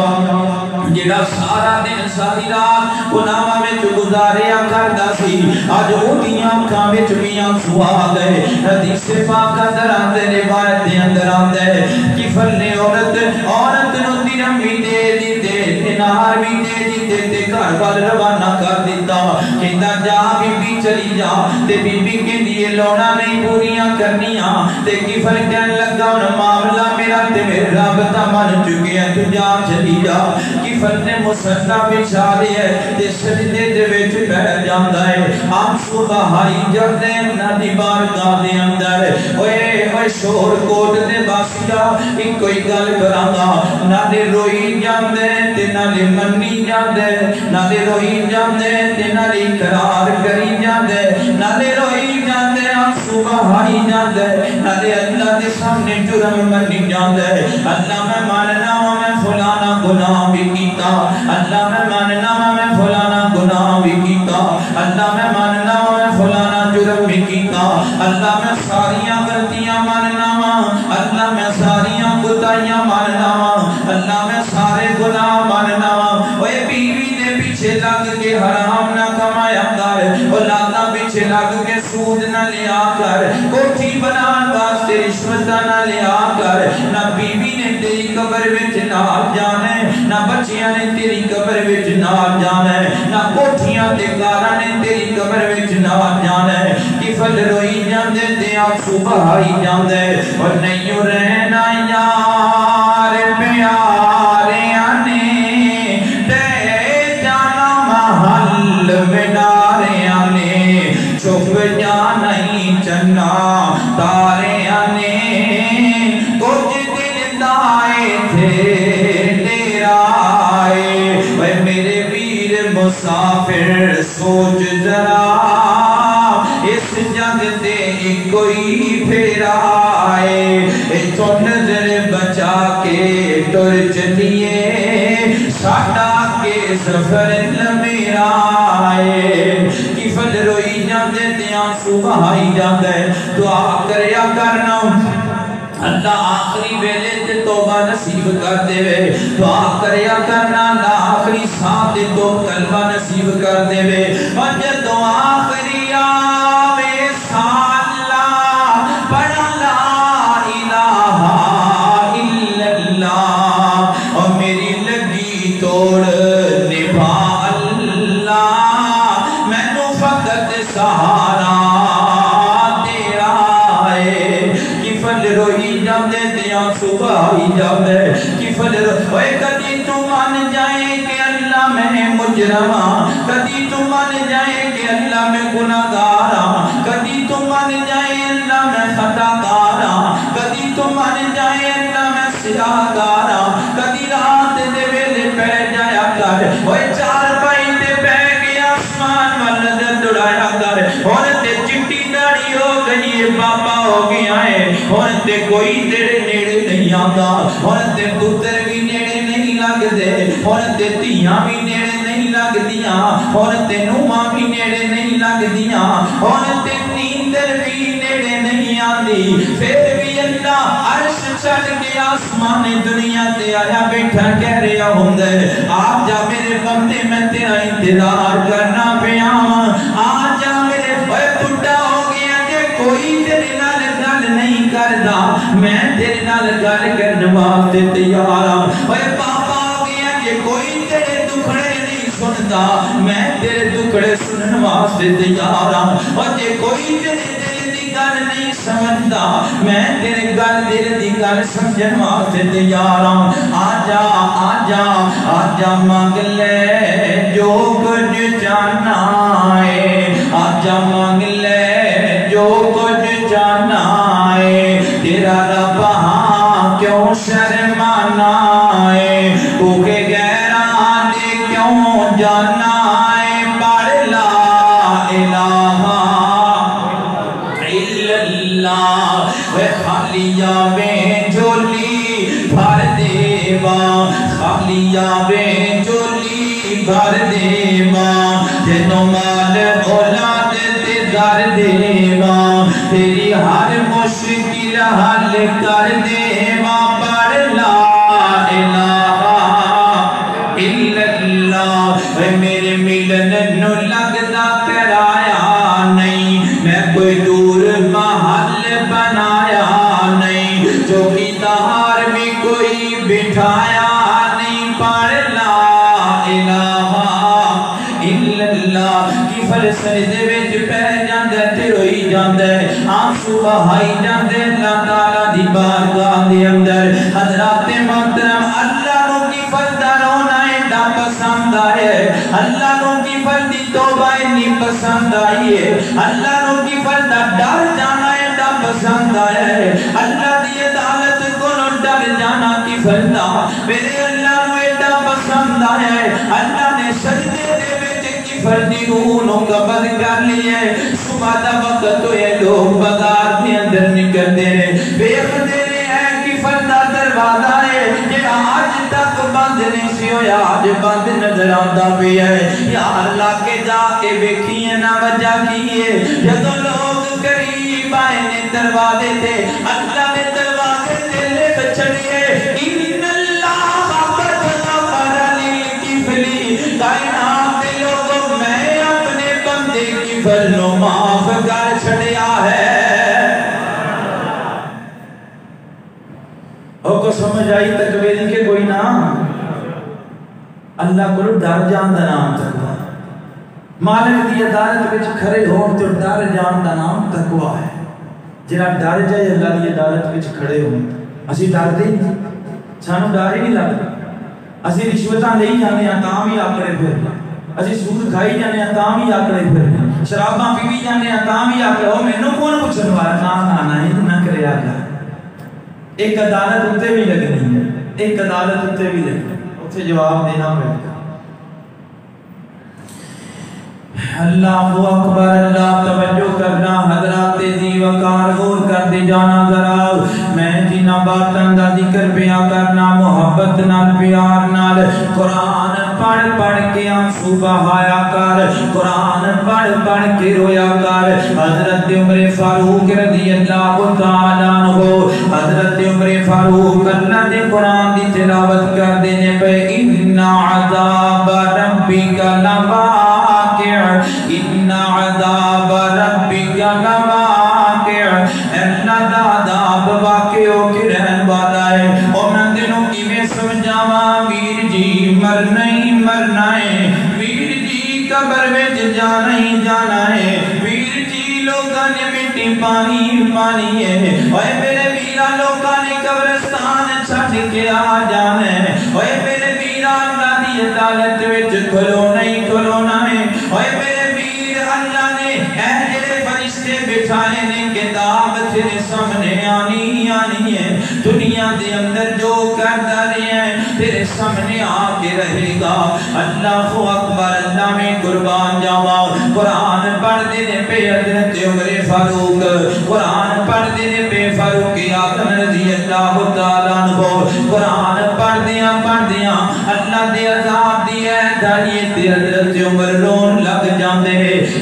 جڑا سارا دن ساری رات گناہاں وچ گزاریا کردا سی اج اودیاں اکھاں وچ بھی آنسو آ گئے حدیث پاک اندر آندے روایت دے اندر آندا ہے کہ فلنے عورت نو درہم بھی دے دیتے دینار بھی دے دیتے تے گھر وال روانہ کر دیتا کہندا جا بی بی چلی جا تے بی بی کہندی اے لوڑاں نہیں پوریاں کرنیاں تے کی فرق کہن لگا ہن معاملہ میرا تے میرے رب دا من چکیا تو جا چلی جا فن مصطفیٰ بچھا لیا ہے تے سجدے دے وچ بیٹھ جاندا ہے آنسو بہائی جاندے انہاں دی بارگاہ دے اندر اوئے شور کوٹ دے باسیا ایک کوئی گل کراں گا نالے روئی جاندے تے نالے منی جاندے نالے روئی جاندے تے نالے اقرار کری جاندے نالے روئی جاندے آنسو بہائی جاندے نالے اللہ دے سامنے جرم منی جاندے اللہ میں ماننا ہوں میں فلانا گناہ بھی کیتا اللہ میں ماننا ہوں میں فلانا گناہ بھی کیتا اللہ میں ماننا ہوں میں فلانا جرم بھی کیتا اللہ میں ساریاں غلطیاں ماننا ہوں اللہ میں ساریاں خطائیاں ماننا ہوں اللہ میں سارے گناہ ماننا ہوں اوے بیوی دے پیچھے لگ کے حرام نہ کمایا کر اولاداں پیچھے لگ کے سود نہ لیا کر کوٹھی بنان واسطے رشوت نہ لیا کر نہ بیوی نے تیری قبر وچ نال جانے نہ بچیاں نے تیری قبر وچ نال جانے نہ کوٹھیاں تے کاراں نے تیری قبر وچ نال جانے کہ فل روئی جاندے تے آنسو بہائی جاندے اور نہیں رہنا یار پیاریاں نے تے جانا محل بناریاں نے چھپ جانا ہی چنا تاریاں نے کچھ دن دائے تھے ڈیرائے اے میرے ویر مسافر سوچ ذرا اس جگ تے کوئی پھیرا آئے تو نظر بچا کے ٹر چلیے ساٹا کے سفر میرا آئے کی فل روئی جاندے تے آنسو بہائی جاندے دعا کریا کرنا اللہ آخری ویلے تے توبہ نصیب کر دے وے دعا کریا کرنا اللہ آخری ساتھ تے تو کلمہ نصیب کر دے وے اور جدو آخری آوے سالہ پڑھا لا الہ الا اللہ اور میری لگی توڑ نبھا اللہ میں نو فقط سہارا روئی جاندے دیاں صبح آئی جاندے کی فجر اوے کدی تو مان جائے کہ اللہ میں مجرماں کدی تو مان جائے کہ اللہ میں گناہگاراں کدی تو مان جائے اللہ میں خطاکاراں کدی تو مان جائے اللہ میں سیاہگاراں کدی رات دے ویلے پہ جایا کر اوے چار پائی تے پہ گیا آسمان والدہ دڑایا کر اور تے چٹی داڑی ہو گئی بابا ہو گیا ہے اور تے کوئی تیرے نیڑے نہیں آتا اور تے پتر بھی نیڑے نہیں لگ دے اور تے تیاں بھی نیڑے نہیں لگ دیاں اور تے نوماں بھی نیڑے نہیں لگ دیاں اور تے نیندر بھی نیڑے نہیں آندی پھر بھی اللہ عرش چل کے آسمان دنیا تے آیا بیٹھا کہہ رہا ہوں آ جا میرے بندے میں تیرا انتظار کرنا پیا آ جا میرے بڑھا ہو گیا جے کوئی تیرے نال گل نہیں کردا میں تیرے نال گل کرنے واسطے تیار ہوں بابا ہو گیا جے کوئی تیرے دکھڑے نہیں سندا میں تیرے دکھڑے سنن واسطے تیار ہوں اور جے کوئی تیرے گل نہیں سمجھدا میں تیرے گل دل دی گل سمجھن واسطے تیار ہوں آ جا مانگ لے جو کچھ جانا ہے آ جا مانگ لے جو کچھ جانا ہے تیرا رب ہاں کیوں شرمانا ہے بھوکے غیراں دے کیوں جانا ہے پڑھ لا الہ خالیہ میں جولی بھر دیوا خالیہ میں جولی بھر دیوا تینوں مال اولاد تے در دیوا تیری ہر مشکل حل کر دیوا پڑھ لا الہ الا اللہ میرے ملن نو لگدا کرایا نہیں میں کوئی دور محل بنایا نہیں جو کی تہار میں کوئی بٹھایا نہیں پڑھ لا الہ الا اللہ کی فلسفے دے وچ پہ جاندے تے روئی جاندے آنسو بہائی جاندے اللہ تعالی دی بارگاہ دے اندر حضرات محترم اللہ نو کی فردا رونا ایڈا پسند آئے اللہ نو کی فردی توبہ نہیں پسند آئی ہے اللہ نو کی فردا ڈر جانا ایڈا پسند آیا ہے اللہ دی عدالت کو ڈر جانا کی فردا میرے اللہ نو ایڈا پسند آیا ہے اللہ نے سجدے دے وچ کی فردی روح نو قبض کر لیا ہے صبح دا وقت ہوئے لوگ بازار دے اندر نکلتے ہیں بیخدے ہیں کی فردا دروازہ ہے جہاں آج تک بند نہیں سی ہویا آج بند نظر آتا بھی ہے یا اللہ کے جا کے بیکھیے نہ وجہ کیے جدو لوگ قریب آئے نے دروازے تھے اللہ نے دروازے سے لے بچڑیے ان اللہ قد غفر للکفلی کائنات کے لوگوں میں اپنے بندے کی فرنو معاف کر چھڑیا ہے او کو سمجھ آئی تکبیری کے کوئی نام اللہ کو ڈر جان دا نام تقوی مالک دی عدالت وچ کھڑے ہون تے ڈر جان دا نام تقوی ہے جڑا ڈر جائے اللہ دی عدالت وچ کھڑے ہون اسی ڈردے سانو ڈر ہی نہیں لگدا اسی رشوتاں لئی جاندے ہاں تاں وی آکڑے پھر اسی سود کھائی جاندے ہاں تاں وی آکڑے پھر شراباں پی جاندے ہاں تاں وی آکڑے او مینوں کون پوچھن والا نہ ہے نہ کریا کر ایک عدالت اتے بھی لگنی ہے ایک عدالت اتے بھی لگنی اسے جواب دینا پڑے گا اللہ اکبر اللہ توجہ کرنا حضرات زی وقار غور کرتے جانا ذرا میں جنہ باتاں دا ذکر پیا کرنا محبت نال پیار نال قرآن پڑھ پڑھ کے آنسو بہایا کر قرآن پڑھ پڑھ کے رویا کر حضرت عمر فاروق رضی اللہ تعالیٰ عنہ حضرت عمر فاروق اللہ دے قرآن دی تلاوت کر دینے پہ ان عذاب ربک لواقع ان عذاب ربک لواقع اللہ دا عذاب واقع ہو کے رہن والا ہے اور میں دنوں کی میں سمجھاواں ویر جی مرنا ہی مرنا ہے ویر جی قبر وچ جانا ہی جانا ہے ویر جی لوگاں نے مٹی پانی پانی ہے اوے میرے ویرا لوگاں نے قبرستان چھڈ کے آ جانا ہے اوے میرے ویرا اللہ دی عدالت وچ کھلونا ہی کھلونا ہے اوے میرے ویر اللہ نے اے جڑے فرشتے بٹھائے نے کتاب تیرے سامنے آنی آنی ہے دنیا دے اندر جو کرتا رہے ہیں تیرے سامنے آ کے رہے گا اللہ اکبر اللہ میں قربان جاوا قرآن پڑھ دینے پہ حضرت عمر فاروق قرآن پڑھ دینے پہ فاروق اعظم رضی اللہ تعالیٰ عنہ قرآن پڑھ دیا اللہ دے عذاب دی ہے دائیت حضرت عمر رون لگ جاندے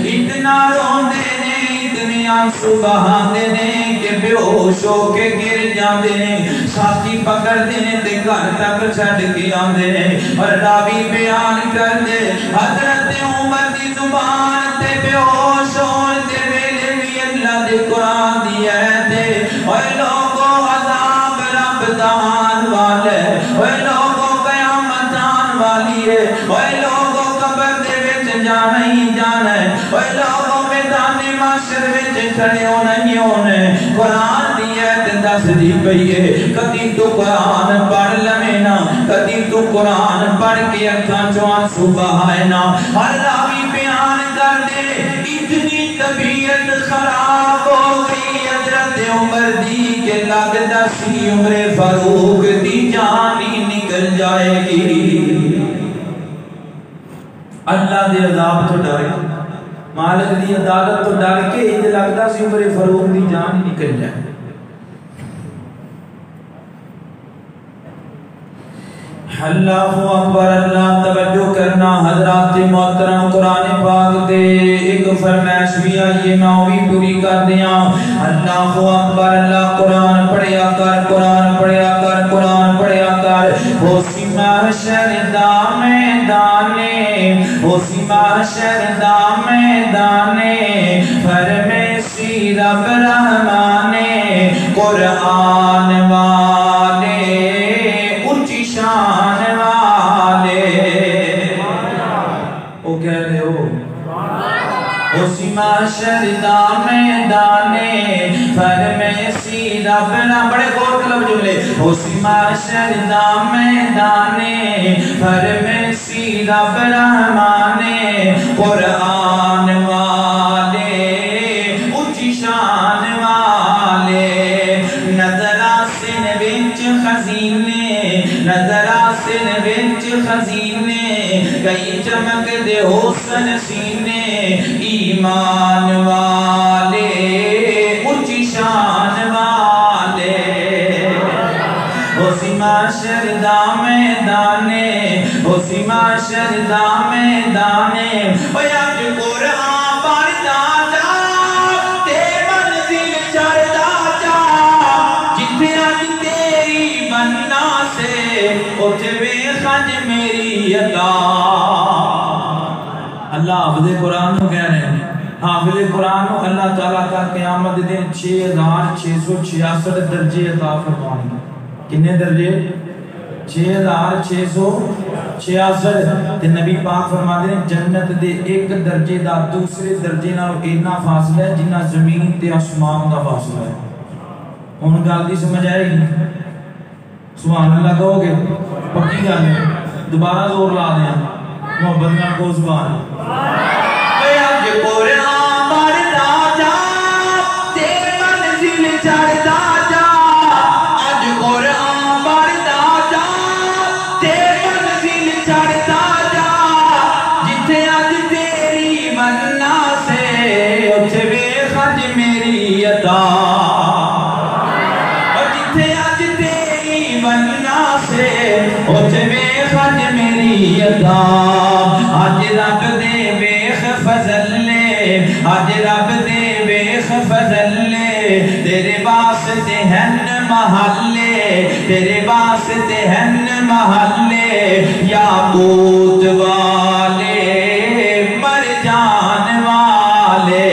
اتنا رون دے نے اتنے آنسو بہاندے نے کہ بے ہوش ہو کے گر جاندے نے ساتھی پکڑ دے تے گھر تک چھڈ کے آندے نے اور راوی بیان کر دے حضرت عمر دی زبان تے بے ہوش ہون دے ویلے بھی اللہ دے قرآن دی آیت ہے اور لوگوں عذاب رب دان والے اور لوگوں قیامت آن والی ہے اور لوگوں قبر دے وچ جانا ہی جانا ہے اور لوگوں میدان معاشر وچ کھڑے ہونا ہی ہونا ہے قرآن دی آیت دس دی پئی ہے کدی تو قرآن پڑھ لویں نا کدی تو قرآن پڑھ کے اکھاں چوں آنسو بہائے نا ہر راوی بیان کر دے اتنی طبیعت خراب ہو گئی حضرت عمر دی کہ لگتا سی عمر فاروق دی جان ہی نکل جائے گی اللہ دے عذاب تو ڈر کے مالک دی عدالت تو ڈر کے انج لگتا سی عمر فاروق دی جان ہی نکل جائے اللہ اکبر اللہ توجہ کرنا حضرات محترم قرآن پاک دے ایک فرمائش بھی آئیے میں وہ بھی پوری کر دیا اللہ اکبر اللہ قرآن پڑھیا کر قرآن پڑھیا کر قرآن پڑھیا کر ہوسی محشر دا میدانے ہوسی محشر دا میدانے فرمیسی رب رحمانے قرآن والے اونچی شان والے او کہہ رہے ہو اسی معاشر دا میدانے فرمیسی رب رحمانے بڑے غور طلب جملے اسی معاشر دا میدانے فرمیسی رب رحمانے قرآن والے اونچی شان والے نظر آسن بنچ خزینے نظر آسن بنچ خزینے کئی چمک دے حسن سینے ایمان والے اونچی شان والے اسی معاشر دا میدانے اسی معاشر دا میدانے او یاد قرآن پڑھدا جا تے منزل چڑھدا جا جتھے اج تیری بننا سے اوتھے ویکھ اج میری ادا اللہ حافظ قرآن کو کہہ رہے ہیں حافظ قرآن کو اللہ تعالیٰ کا قیامت دن 6666 درجے عطا فرمائیں گے کتنے درجے 6666 تے نبی پاک فرماتے ہیں جنت دے ایک درجے دا دوسرے درجے نال اتنا فاصلہ ہے جنہ زمین تے آسمان دا فاصلہ ہے ہن گل دی سمجھ آئے گی سبحان اللہ کہو گے پکی گل ہے دوبارہ زور لا دیں محبت نال کو سبحان اج قرآن پڑھدا جا تے منزل چڑھدا جا اج قرآن پڑھدا جا تے منزل چڑھدا جا جتھے اج تیری مننا سے اوتھے ویکھ اج میری عطا اور جتھے اج تیری مننا سے اوتھے ویکھ اج میری عطا اج رب دے ویکھ فضل لے اج رب دے ویکھ فضل لے تیرے واسطے ہن محلے تیرے واسطے ہن محلے یاقوت والے مرجان والے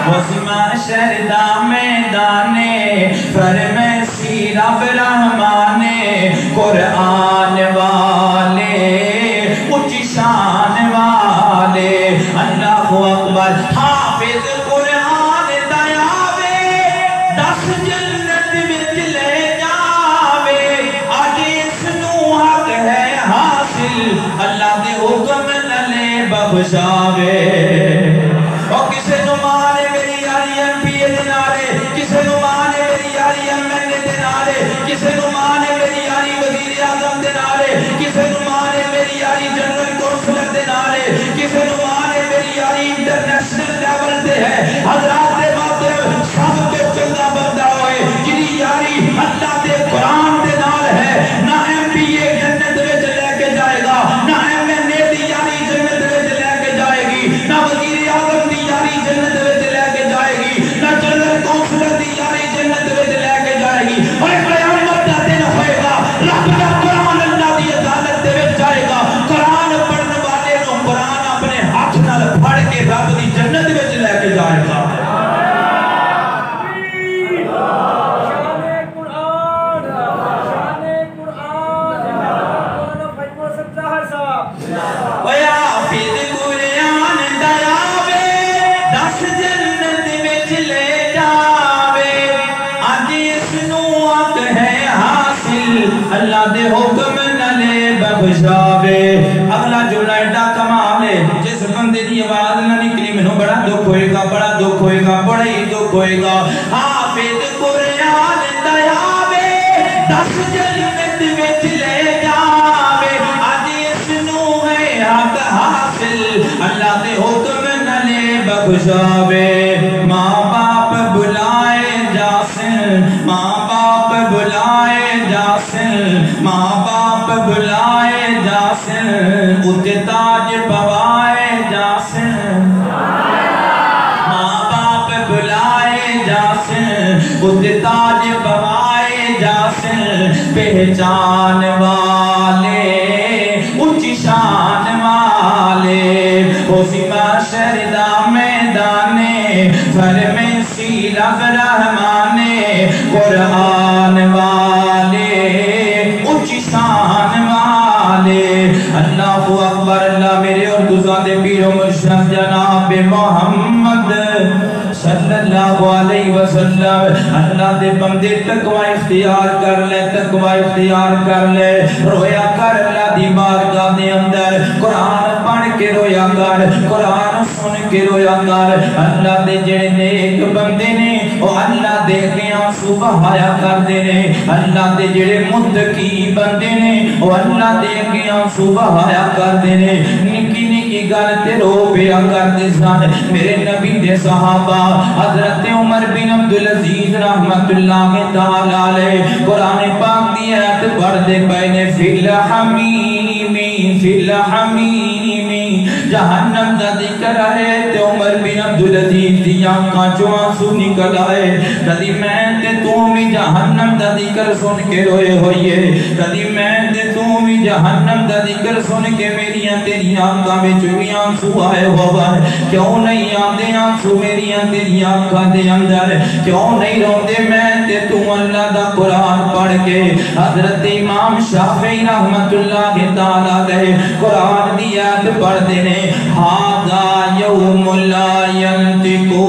اسی معاشر دا میدانے فرمیسی رب رحمانے قرآن والے اونچی شان والے اللہ اکبر حافظ قرآن دیاوے 10 جنت وچ لے جاوے اج اس نو حق ہے حاصل اللہ دے حکم نلے بخشاوے اور کسے نو مانے میری یاری ایم پی اے دے نعرے کسے نو مانے میری یاری ایم این اے دے نعرے کسے نو مانے میری یاری وزیر اعظم دے نعرے کسے نو مانے میری یاری جنرل کونسلر دے نعرے کسے نو مانے میری یاری انٹرنیشنل لیول دے ہے حضرات دے محترم سب کے چلدا بندہ ہوئے جنی یاری اللہ دے قرآن دے نال ہے نہ ایم پی اے جنت وچ لے کے جائے گا نہ ایم این اے دی یاری جنت وچ لے کے جائے گی نہ وزیر اعظم دی یاری جنت وچ لے کے جائے گی نہ جنرل کونسلر اللہ دے حکم نلے بخشاوے. اگلا جملہ ایڈا کمال ہے، جس بندے دی آواز نہ نکلی مینوں بڑا دکھ ہوئے گا، بڑا دکھ ہوئے گا، بڑا ہی دکھ ہوئے گا. حافظ قرآن دیاوے 10 جنت وچ لے جاوے، اج اس نو ہے حق حاصل، اللہ دے حکم نلے بخشاوے. ماں باپ بلائے جاسن، ماں باپ بلائے جاسن، ماں باپ بلائے جاسن، اُتے تاج پوائے جاسن. ماں باپ بلائے جاسن، اُتے تاج پوائے جاسن. پہچان والے اونچی شان والے، اسی معاشر دا میدانے فرمیسی رب رحمانے. قرآن والے اونچی شان والے. اللہ اکبر. اللہ میرے اور گزادے پیر و مرشد جناب محمد صلی اللہ علیہ وسلم. اللہ دے بندے تقوی اختیار کر لے، تقوی اختیار کر لے. رویا کر اللہ دی بارگاہ دے اندر، قرآن پڑھ کے رویا کر، قرآن سن کے رویا کر. اللہ دے جڑے نیک بندے نے او اللہ دے کے آنسو بہایا کرتے نے. اللہ دے جڑے متقی بندے نے او اللہ دے کے آنسو بہایا کرتے نے. نکی نکی گل تے رو پیا کرتے سن. میرے نبی دے صحابہ حضرت عمر بن عبدالعزیز رحمت اللہ تعالی علیہ قرآن پاک دی آیت پڑھتے پے نے. فی الحمیم فی الحمیم جہنم دا ذکر ہے تے عمر بن عبدالعزیز دی آنکھاں چوں آنسو نکل آئے. کدی میں تے تو بھی جہنم دا ذکر سن کے روئے ہوئیے، کدی میں تے تو بھی جہنم دا ذکر سن کے میریاں تیریاں آنکھاں وچ بھی آنسو آئے ہوئے. کیوں نہیں آندے آنسو میریاں تیریاں آنکھاں دے اندر؟ کیوں نہیں روندے میں تے تو اللہ دا قرآن پڑھ کے؟ حضرت امام شافعی رحمت اللہ تعالی علیہ قرآن دی آیت پڑھتے نے. ھذا یوم لا ینطقون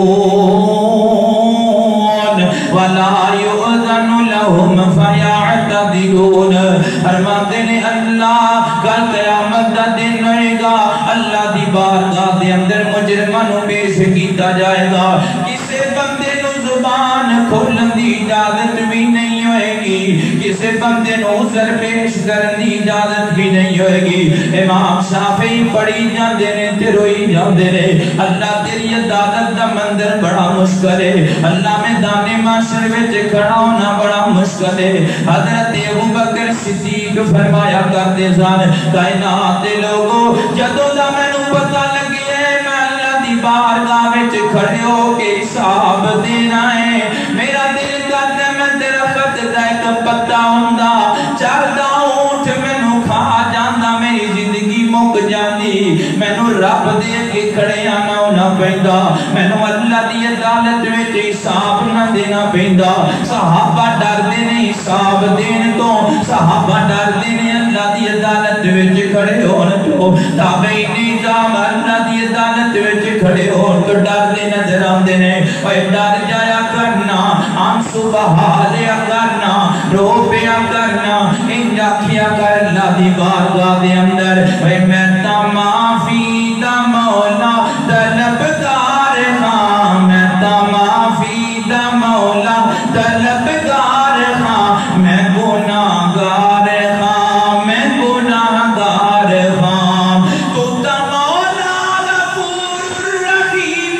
ولا یؤذن لهم فیعتذرون. فرماتے نے اللہ کل قیامت دا دن ہوئے گا، اللہ دی بارگاہ دے اندر مجرماں نو پیش کیتا جائے گا. کسے بندے نو زبان کھولن دی اجازت بھی نہیں ہوئے گی، کسے بندے نو عذر پیش کرن دی اجازت بھی نہیں ہوئے گی. امام شافعی پڑھی جاندے نے تے روئی جاندے نے. اللہ تیری عدالت دا منظر بڑا مشکل ہے، اللہ میدان محشر وچ کھڑا ہونا بڑا مشکل ہے. حضرت ابوبکر صدیق فرمایا کرتے سن، کائنات دے لوگوں جدوں دا مینوں پتہ لگیا ہے میں اللہ دی بارگاہ وچ کھڑے ہو کے حساب دینا ہے، میرا دل کردا میں درخت دا ایک پتا ہوندا، چڑھدا اونٹ مینوں کھا جاندا، میری زندگی مک جاندی، مینوں رب دے کے کھڑے آنا ہونا پیندا، مینوں اللہ دی عدالت وچ حساب نہ دینا پیندا. صحابہ ڈردے نے حساب دین تو، صحابہ ڈردے نے اللہ دی عدالت وچ کھڑے ہون تو. تابعین نظام اللہ دی عدالت وچ کھڑے ہون تو ڈردے نظر آندے نے. اوے ڈر جایا کرنا، آنسو بہا لیا کرنا، رو پیا کرنا، انج آکھیا کر اللہ دی بارگاہ دے اندر اوے میں تا معافی دا مولا طلبگار ہاں، میں تا معافی دا مولا طلبگار ہاں، میں گناہگار ہاں، میں گناہگار ہاں. تو تا مولا غفور الرحیم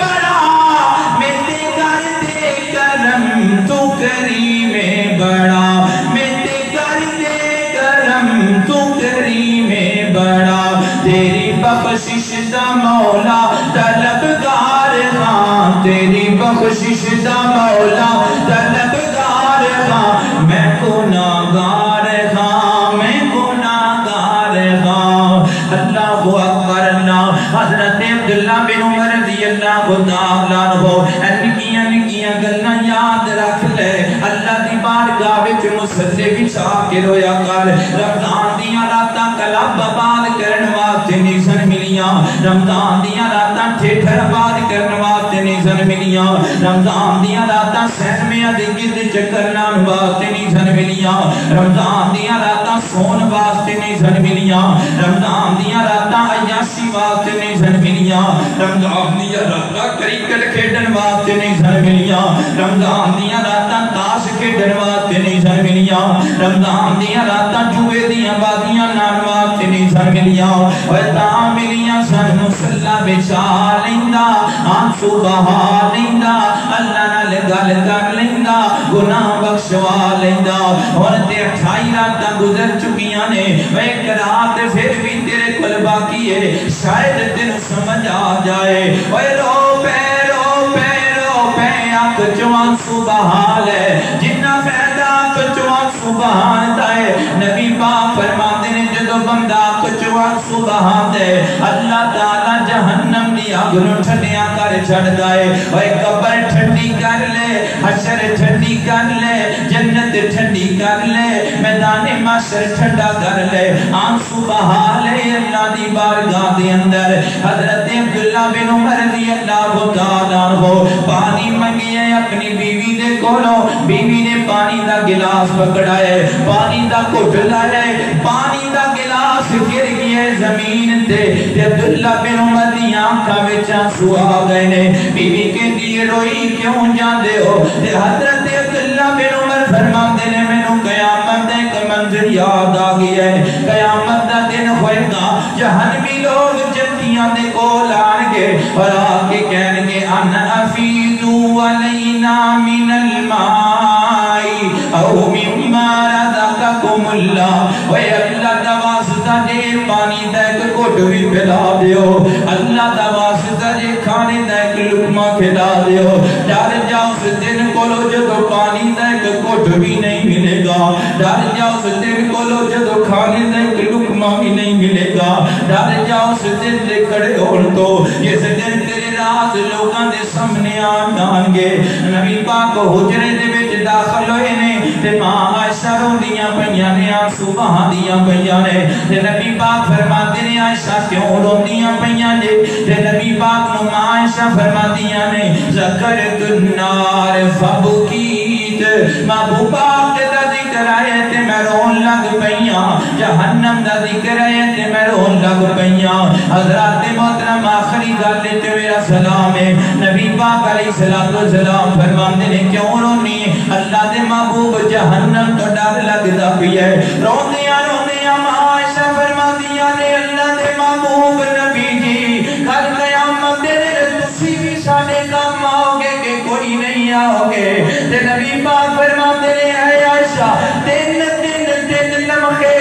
بڑا، میرے گھر دے کرم تو کریم بڑا، میرے گھر دے کرم تو کریم بڑا. تیری بخشش دا مولا طلبگار ہاں، تیری بخشش دا مولا طلبگار ہاں، میں گناہگار ہاں، میں گناہگار ہاں. اللہ اکبر. اللہ حضرت عبداللہ بن عمر رضی اللہ تعالی عنہ نکیاں نکیاں گلاں یاد رکھ لے. اللہ دی بارگاہ وچ مصلی بچھا کے رویا کر. رمضان دیاں راتاں کلب آباد کرن واسطے نہیں سن ملی ملیاں رمضان دیاں راتاں ٹھٹھر آباد کرن واسطے نہیں سن ملیاں رمضان دیاں راتاں سینمیاں دے گرد چکر لان واسطے نہیں سن ملیاں رمضان دیاں راتاں سون واسطے نہیں سن ملیاں رمضان دیاں راتاں عیاشی واسطے نہیں سن ملیاں رمضان دیاں راتاں کرکٹ کھیڈن واسطے نہیں سن ملیاں رمضان دیاں راتاں تاش کھیڈن واسطے نہیں سن ملیاں رمضان دیاں راتاں جوئے دیاں بازیاں نال واسطے نہیں سن ملیاں اوے تاں ملیاں سن مصلا بچا لیندا آنسو بہا لیندا اللہ نال گل کر لیندا گناہ بخشوا لیندا اور تے 28 راتاں گزر چکیاں نے ایک رات پھر بھی تیرے کول باقی ہے شاید تینوں سمجھ آ جائے اوے رو پے آنکھ چوان سبحان ہے جنہ فیضا آنکھ چوان سبحان ہے نبی پاک فرماتے ہیں جدو بندہ آنکھ چوان سبحان ہے اللہ تعالیٰ جہنم دی آگ نو ٹھنڈیاں کر چھڑ دائے اوے قبر ٹھنڈی کر لے حشر ٹھنڈی کر لے جنت ٹھنڈی کر لے میدان محشر ٹھنڈا کر لے آنسو بہا لے اللہ دی بارگاہ دے اندر حضرت عبداللہ بن عمر رضی اللہ تعالیٰ عنہ پانی منگی ہے اپنی بیوی دے کولو بیوی نے پانی دا گلاس پکڑائے پانی دا گھٹ لائے پانی دا گلاس گر گیا زمین تے عبداللہ بن عمر دی آنکھاں وچ آنسو آ گئے نے بیوی کہندی روئی کیوں جاندے ہو تے حضرت عبداللہ بن عمر فرماندے نے مینوں قیامت دا ایک منظر یاد آ گیا ہے قیامت دا دن ہوئے گا جہنمی لوگ جنتیاں دے کول آن گے اور آ کے کہن گے ان افیدوا علینا من الماء او مما رزقکم اللہ اے اللہ دا واسطہ دے پانی دا ایک گھٹ بھی پلا دیو اللہ دا واسطہ دے کھانے دا ایک لقمہ کھلا دیو ڈر جاؤ اس دن کولو جدو پانی دا ایک گھٹ بھی نہیں ملے گا ڈر جاؤ اس دن کولو جدو کھانے دا ایک لقمہ بھی نہیں ملے گا ڈر جاؤ اس دن دے کھڑے ہون تو اس دن تیرے راز لوگاں دے سامنے آن گے نبی پاک حجرے دے وچ داخل ہوئے نے تے ماں عائشہ روندیاں پئیاں نے آنسو بہاندیاں پئیاں نے تے نبی پاک فرماتے نے عائشہ کیوں روندیاں پئیاں نے تے نبی پاک نو ماں عائشہ فرماندیاں نے ذکرت النار فبکیت محبوب پاک دا ذکر آئے تے میں رون لگ پئیاں جہنم دا ذکر آئے تے میں رون لگ پئیاں حضرات محترم آخری گل تے میرا سلام ہے نبی پاک علیہ السلام فرماندے نے کیوں رونی اللہ دے محبوب جہنم تو ڈر لگدا پیا ہے روندیاں ماں عائشہ فرماندیاں نے اللہ دے محبوب نبی جی کل قیامت دے دن تسی بھی ساڈے کام آؤ گے کہ کوئی نہیں آؤ گے تے نبی پاک فرماندے نے اے عائشہ تین لمحے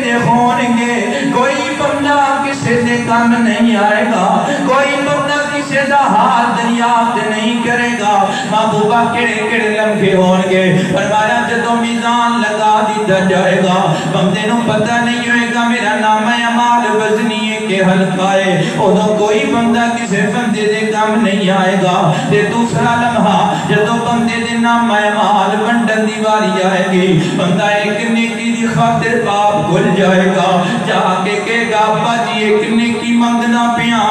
تے ہون گے کوئی بندہ کسے دے کام نہیں آئے گا کوئی بندہ کسے دا حال دریافت نہیں کرے گا محبوبہ کڑے لمحے ہون گے فرمایا جدو میزان لگا دیتا جائے گا بندے نو پتہ نہیں ہوئے گا میرا نام اعمال وزنی ہے کہ ہلکا ہے ادھو کوئی بندہ کسے بندے دے کام نہیں آئے گا تے دوسرا لمحہ جدو بندے دے نام اعمال بنڈن دیواری آئے گی بندہ ایک نیکی دی خاطر باپ کھل جائے گا جا کے کہے گا ابا جی ایک نیکی مانگنا پیاں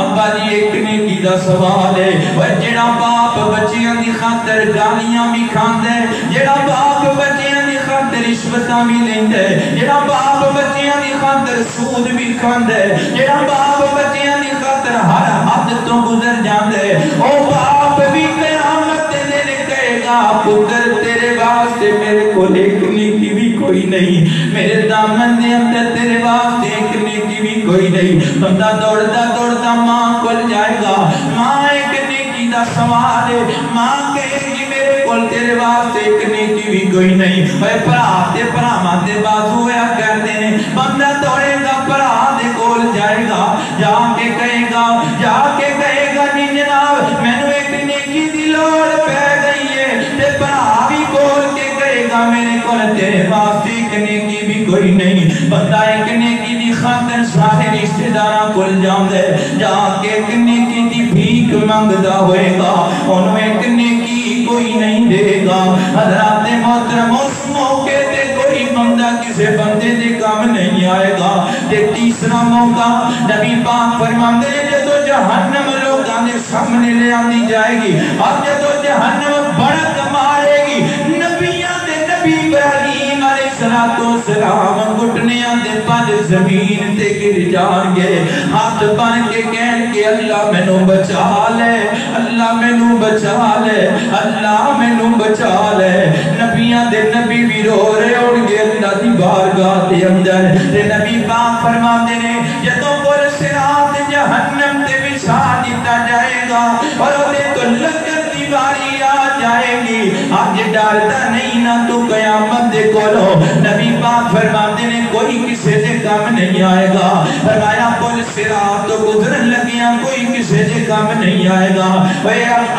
ابا جی ایک نیکی دا سوال ہے اور جڑا باپ بچیاں دی خاطر گالیاں بھی کھاندے جڑا باپ بچیاں دی خاطر رشوتاں بھی لیندے جڑا باپ بچیاں دی خاطر سود بھی کھاندے جڑا باپ بچیاں دی خاطر ہر حد تو گزر جاندے او باپ بھی قیامت دے دن کہے گا پتر تیرے واسطے میرے کو ایک نیکی بھی کوئی نہیں میرے دامن دے اندر تیرے واسطے ایک نیکی بھی کوئی نہیں بندہ دوڑتا ماں کھل جائے گا ماں ایک نیکی دا سوال ہے ماں کہے گی میرے کول تیرے واسطے ایک نیکی بھی کوئی نہیں اے پراواں دے بازو ہویا کردے نے بندہ دوڑے گا پرا دے کول جائے گا جا کے کہے گا جی جناب مینوں ایک نیکی دی لوڑ پہ گئی ہے تے پرا بھی کول کے کہے گا میرے کول تیرے واسطے ایک نیکی بھی کوئی نہیں بندہ ایک نیکی دی خاطر سارے رشتہ داراں کول جاندے جا کے ایک نیکی دی بھیک منگدا ہوئے گا انہوں ایک نیکی کوئی نہیں دے گا حضرات محترم اس موقع تے کوئی بندہ مولا کسی بندے دے کام نہیں آئے گا۔ تے تیسرا موقع نبی پاک فرماندے ہیں جدو جہنم لوگاں دے سامنے لے آندی جائے گی اور جدو جہنم بڑک مارے گی، نبیاں دے نبی ابراہیم علیہ السلام گھٹنیاں دے پل زمین تے گر جان گے، ہاتھ بن کے کہن کے اللہ میں نو بچا لے، اللہ میں نو بچا لے، اللہ میں نو بچا لے۔ نبیاں دے نبی بھی رو رہے ہون گے اللہ دی بارگاہ دے اندر، تے نبی پاک فرماندے نے جدوں پل صراط جہنم تے بچھا دیتا جائے گا اور اودے تو لگن دی باری آ جائے گی، آج ڈردا نہیں نہ تو قیامت دے کولو۔ نبی پاک فرماندے نے کوئی کسی دے کام نہیں آئے گا، فرمایا پل صراط تو گزرن لگیاں کوئی کسی دے کام نہیں آئے گا۔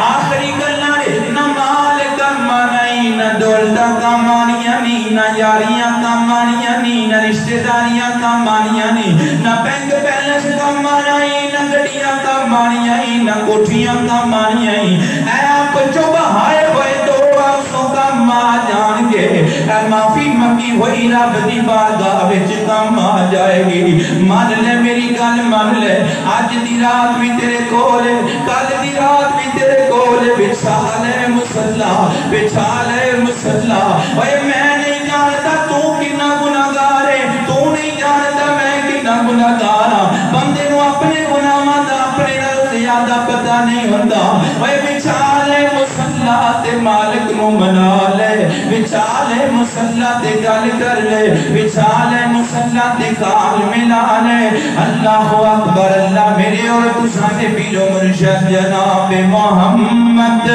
آخری گلاں نہ مال کام آنی، نہ دولت کام آنی، نہ یاریاں کام آنی، نہ رشتہ داریاں کام آنی، نہ بینک بیلنس کام آنی، نہ گڈیاں کام آنی، نہ کوٹھیاں کام آنی۔ اے آپ جو بہائے ہوئے دو آنسوں کام آ جان گے، اے معافی منگی ہوئی رب دی بارگاہ وچ کام آ جائے گی۔ مان لے میری گل مان لے، آج دی رات بھی تیرے کول، کل دی رات بھی تیرے کول، بچھا لے مصلی، بچھا لے مصلی۔ اے میں نہیں جانتا تو کنا گناہگار ہے، تو نہیں جانتا میں کنا گناہگار ہاں۔ بندے نو اپنے گناہاں دا اپنے نال زیادہ پتہ نہیں ہوندا۔ اے بچھا لے مصلی تے مالک نو منا لے، بچھا لے مصلی تے گل کر لے، بچھا لے مصلی تے کال ملا لے۔ اللہ اکبر، اللہ میرے اور تساں دے پیر و مرشد جناب محمد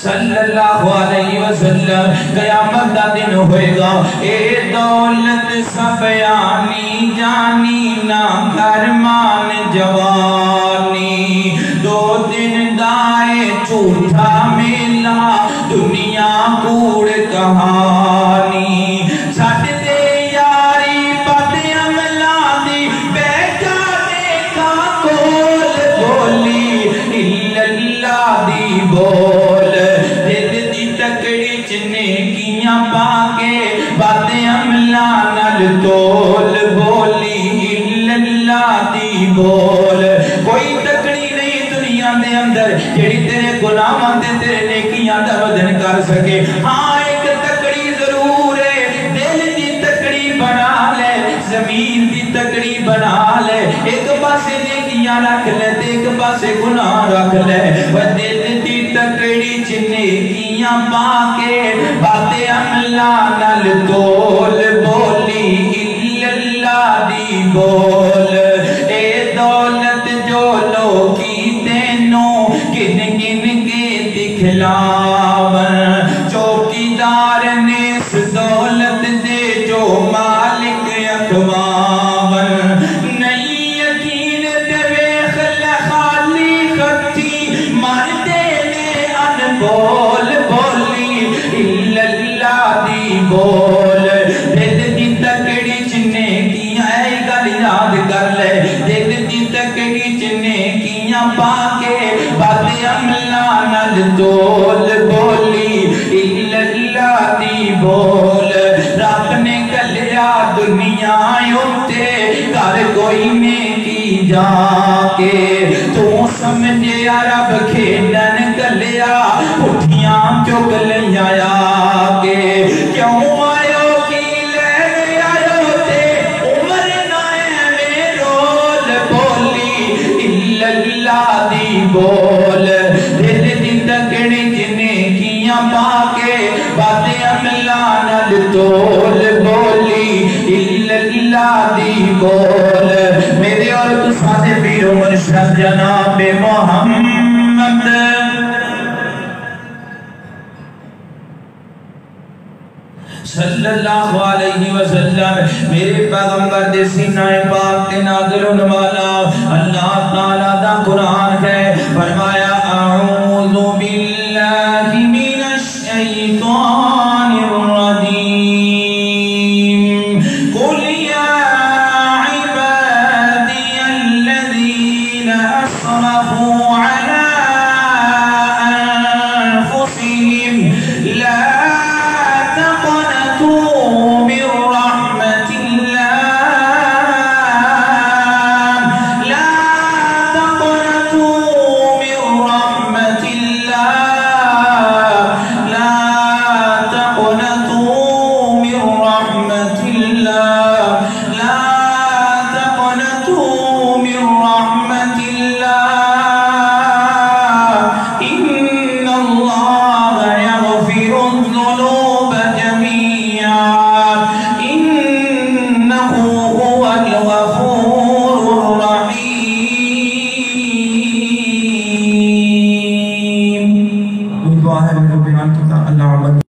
صلی اللہ علیہ وسلم، قیامت دا دن ہوئے گا، اے دولت سب آنی جانی نہ گھرمان جوانی، دو دن دائے جھوٹا میلا دنیا کوڑ کہانی، چھٹ دے یاری بد عملہ دی بیٹھا دیکھا کول بولی اللہ دی بول، دل دی تکڑی چنے کیاں پاکے بد عملہ نل تول بولی اللہ دی بول۔ کوئی تکڑی نہیں دنیا دے اندر جیڑی تیرے گناہاں تے تیرے نیکیاں دا وزن کر سکے، ہاں ایک تکڑی ضرور ہے، دل دی تکڑی بنا لے، زمین دی تکڑی بنا لے، ایک پاسے نیکیاں رکھ لے تے ایک پاسے گناہ رکھ لے، وہ دل دی تکڑی چنے کیاں پاکے بات عملہ نل تول بولی اللہ دی بول۔ اے دولت جو لوگی تینوں گن گن کے دکھلاون، چوکیدار نے اس دولت دے جو مالک اکواون، نہیں یقین تے ویخ لے خالی خطی مردے نے انبول بولی اللہ دی بول۔ دل دی تکڑی چنے کیاں اے گل یاد کر لے، دل دی تکڑی چنے کیاں پاکے بد عملہ نل تول بولی اللہ دی بول۔ رب نے کلیا دنیا اتے کر کوئی نیکی جا کے، تو سمجھے رب کھیلن کلیا اٹھیاں چک لیا آ کے، کیوں آئیو کی لے آئیو تے عمر نائے میں رول بولی اللہ دی بول۔ دل دی تکڑی جنے کیاں پاکے بات عملہ نل تول بولی اللہ دی بول۔ میرے اور تساں دے پیر و مرشد جناب محمد صلی اللہ علیہ وسلم، میرے پیغمبر دے سینہ پاک تے نازل ہونے والا اللہ تعالیٰ دا قرآن ہے۔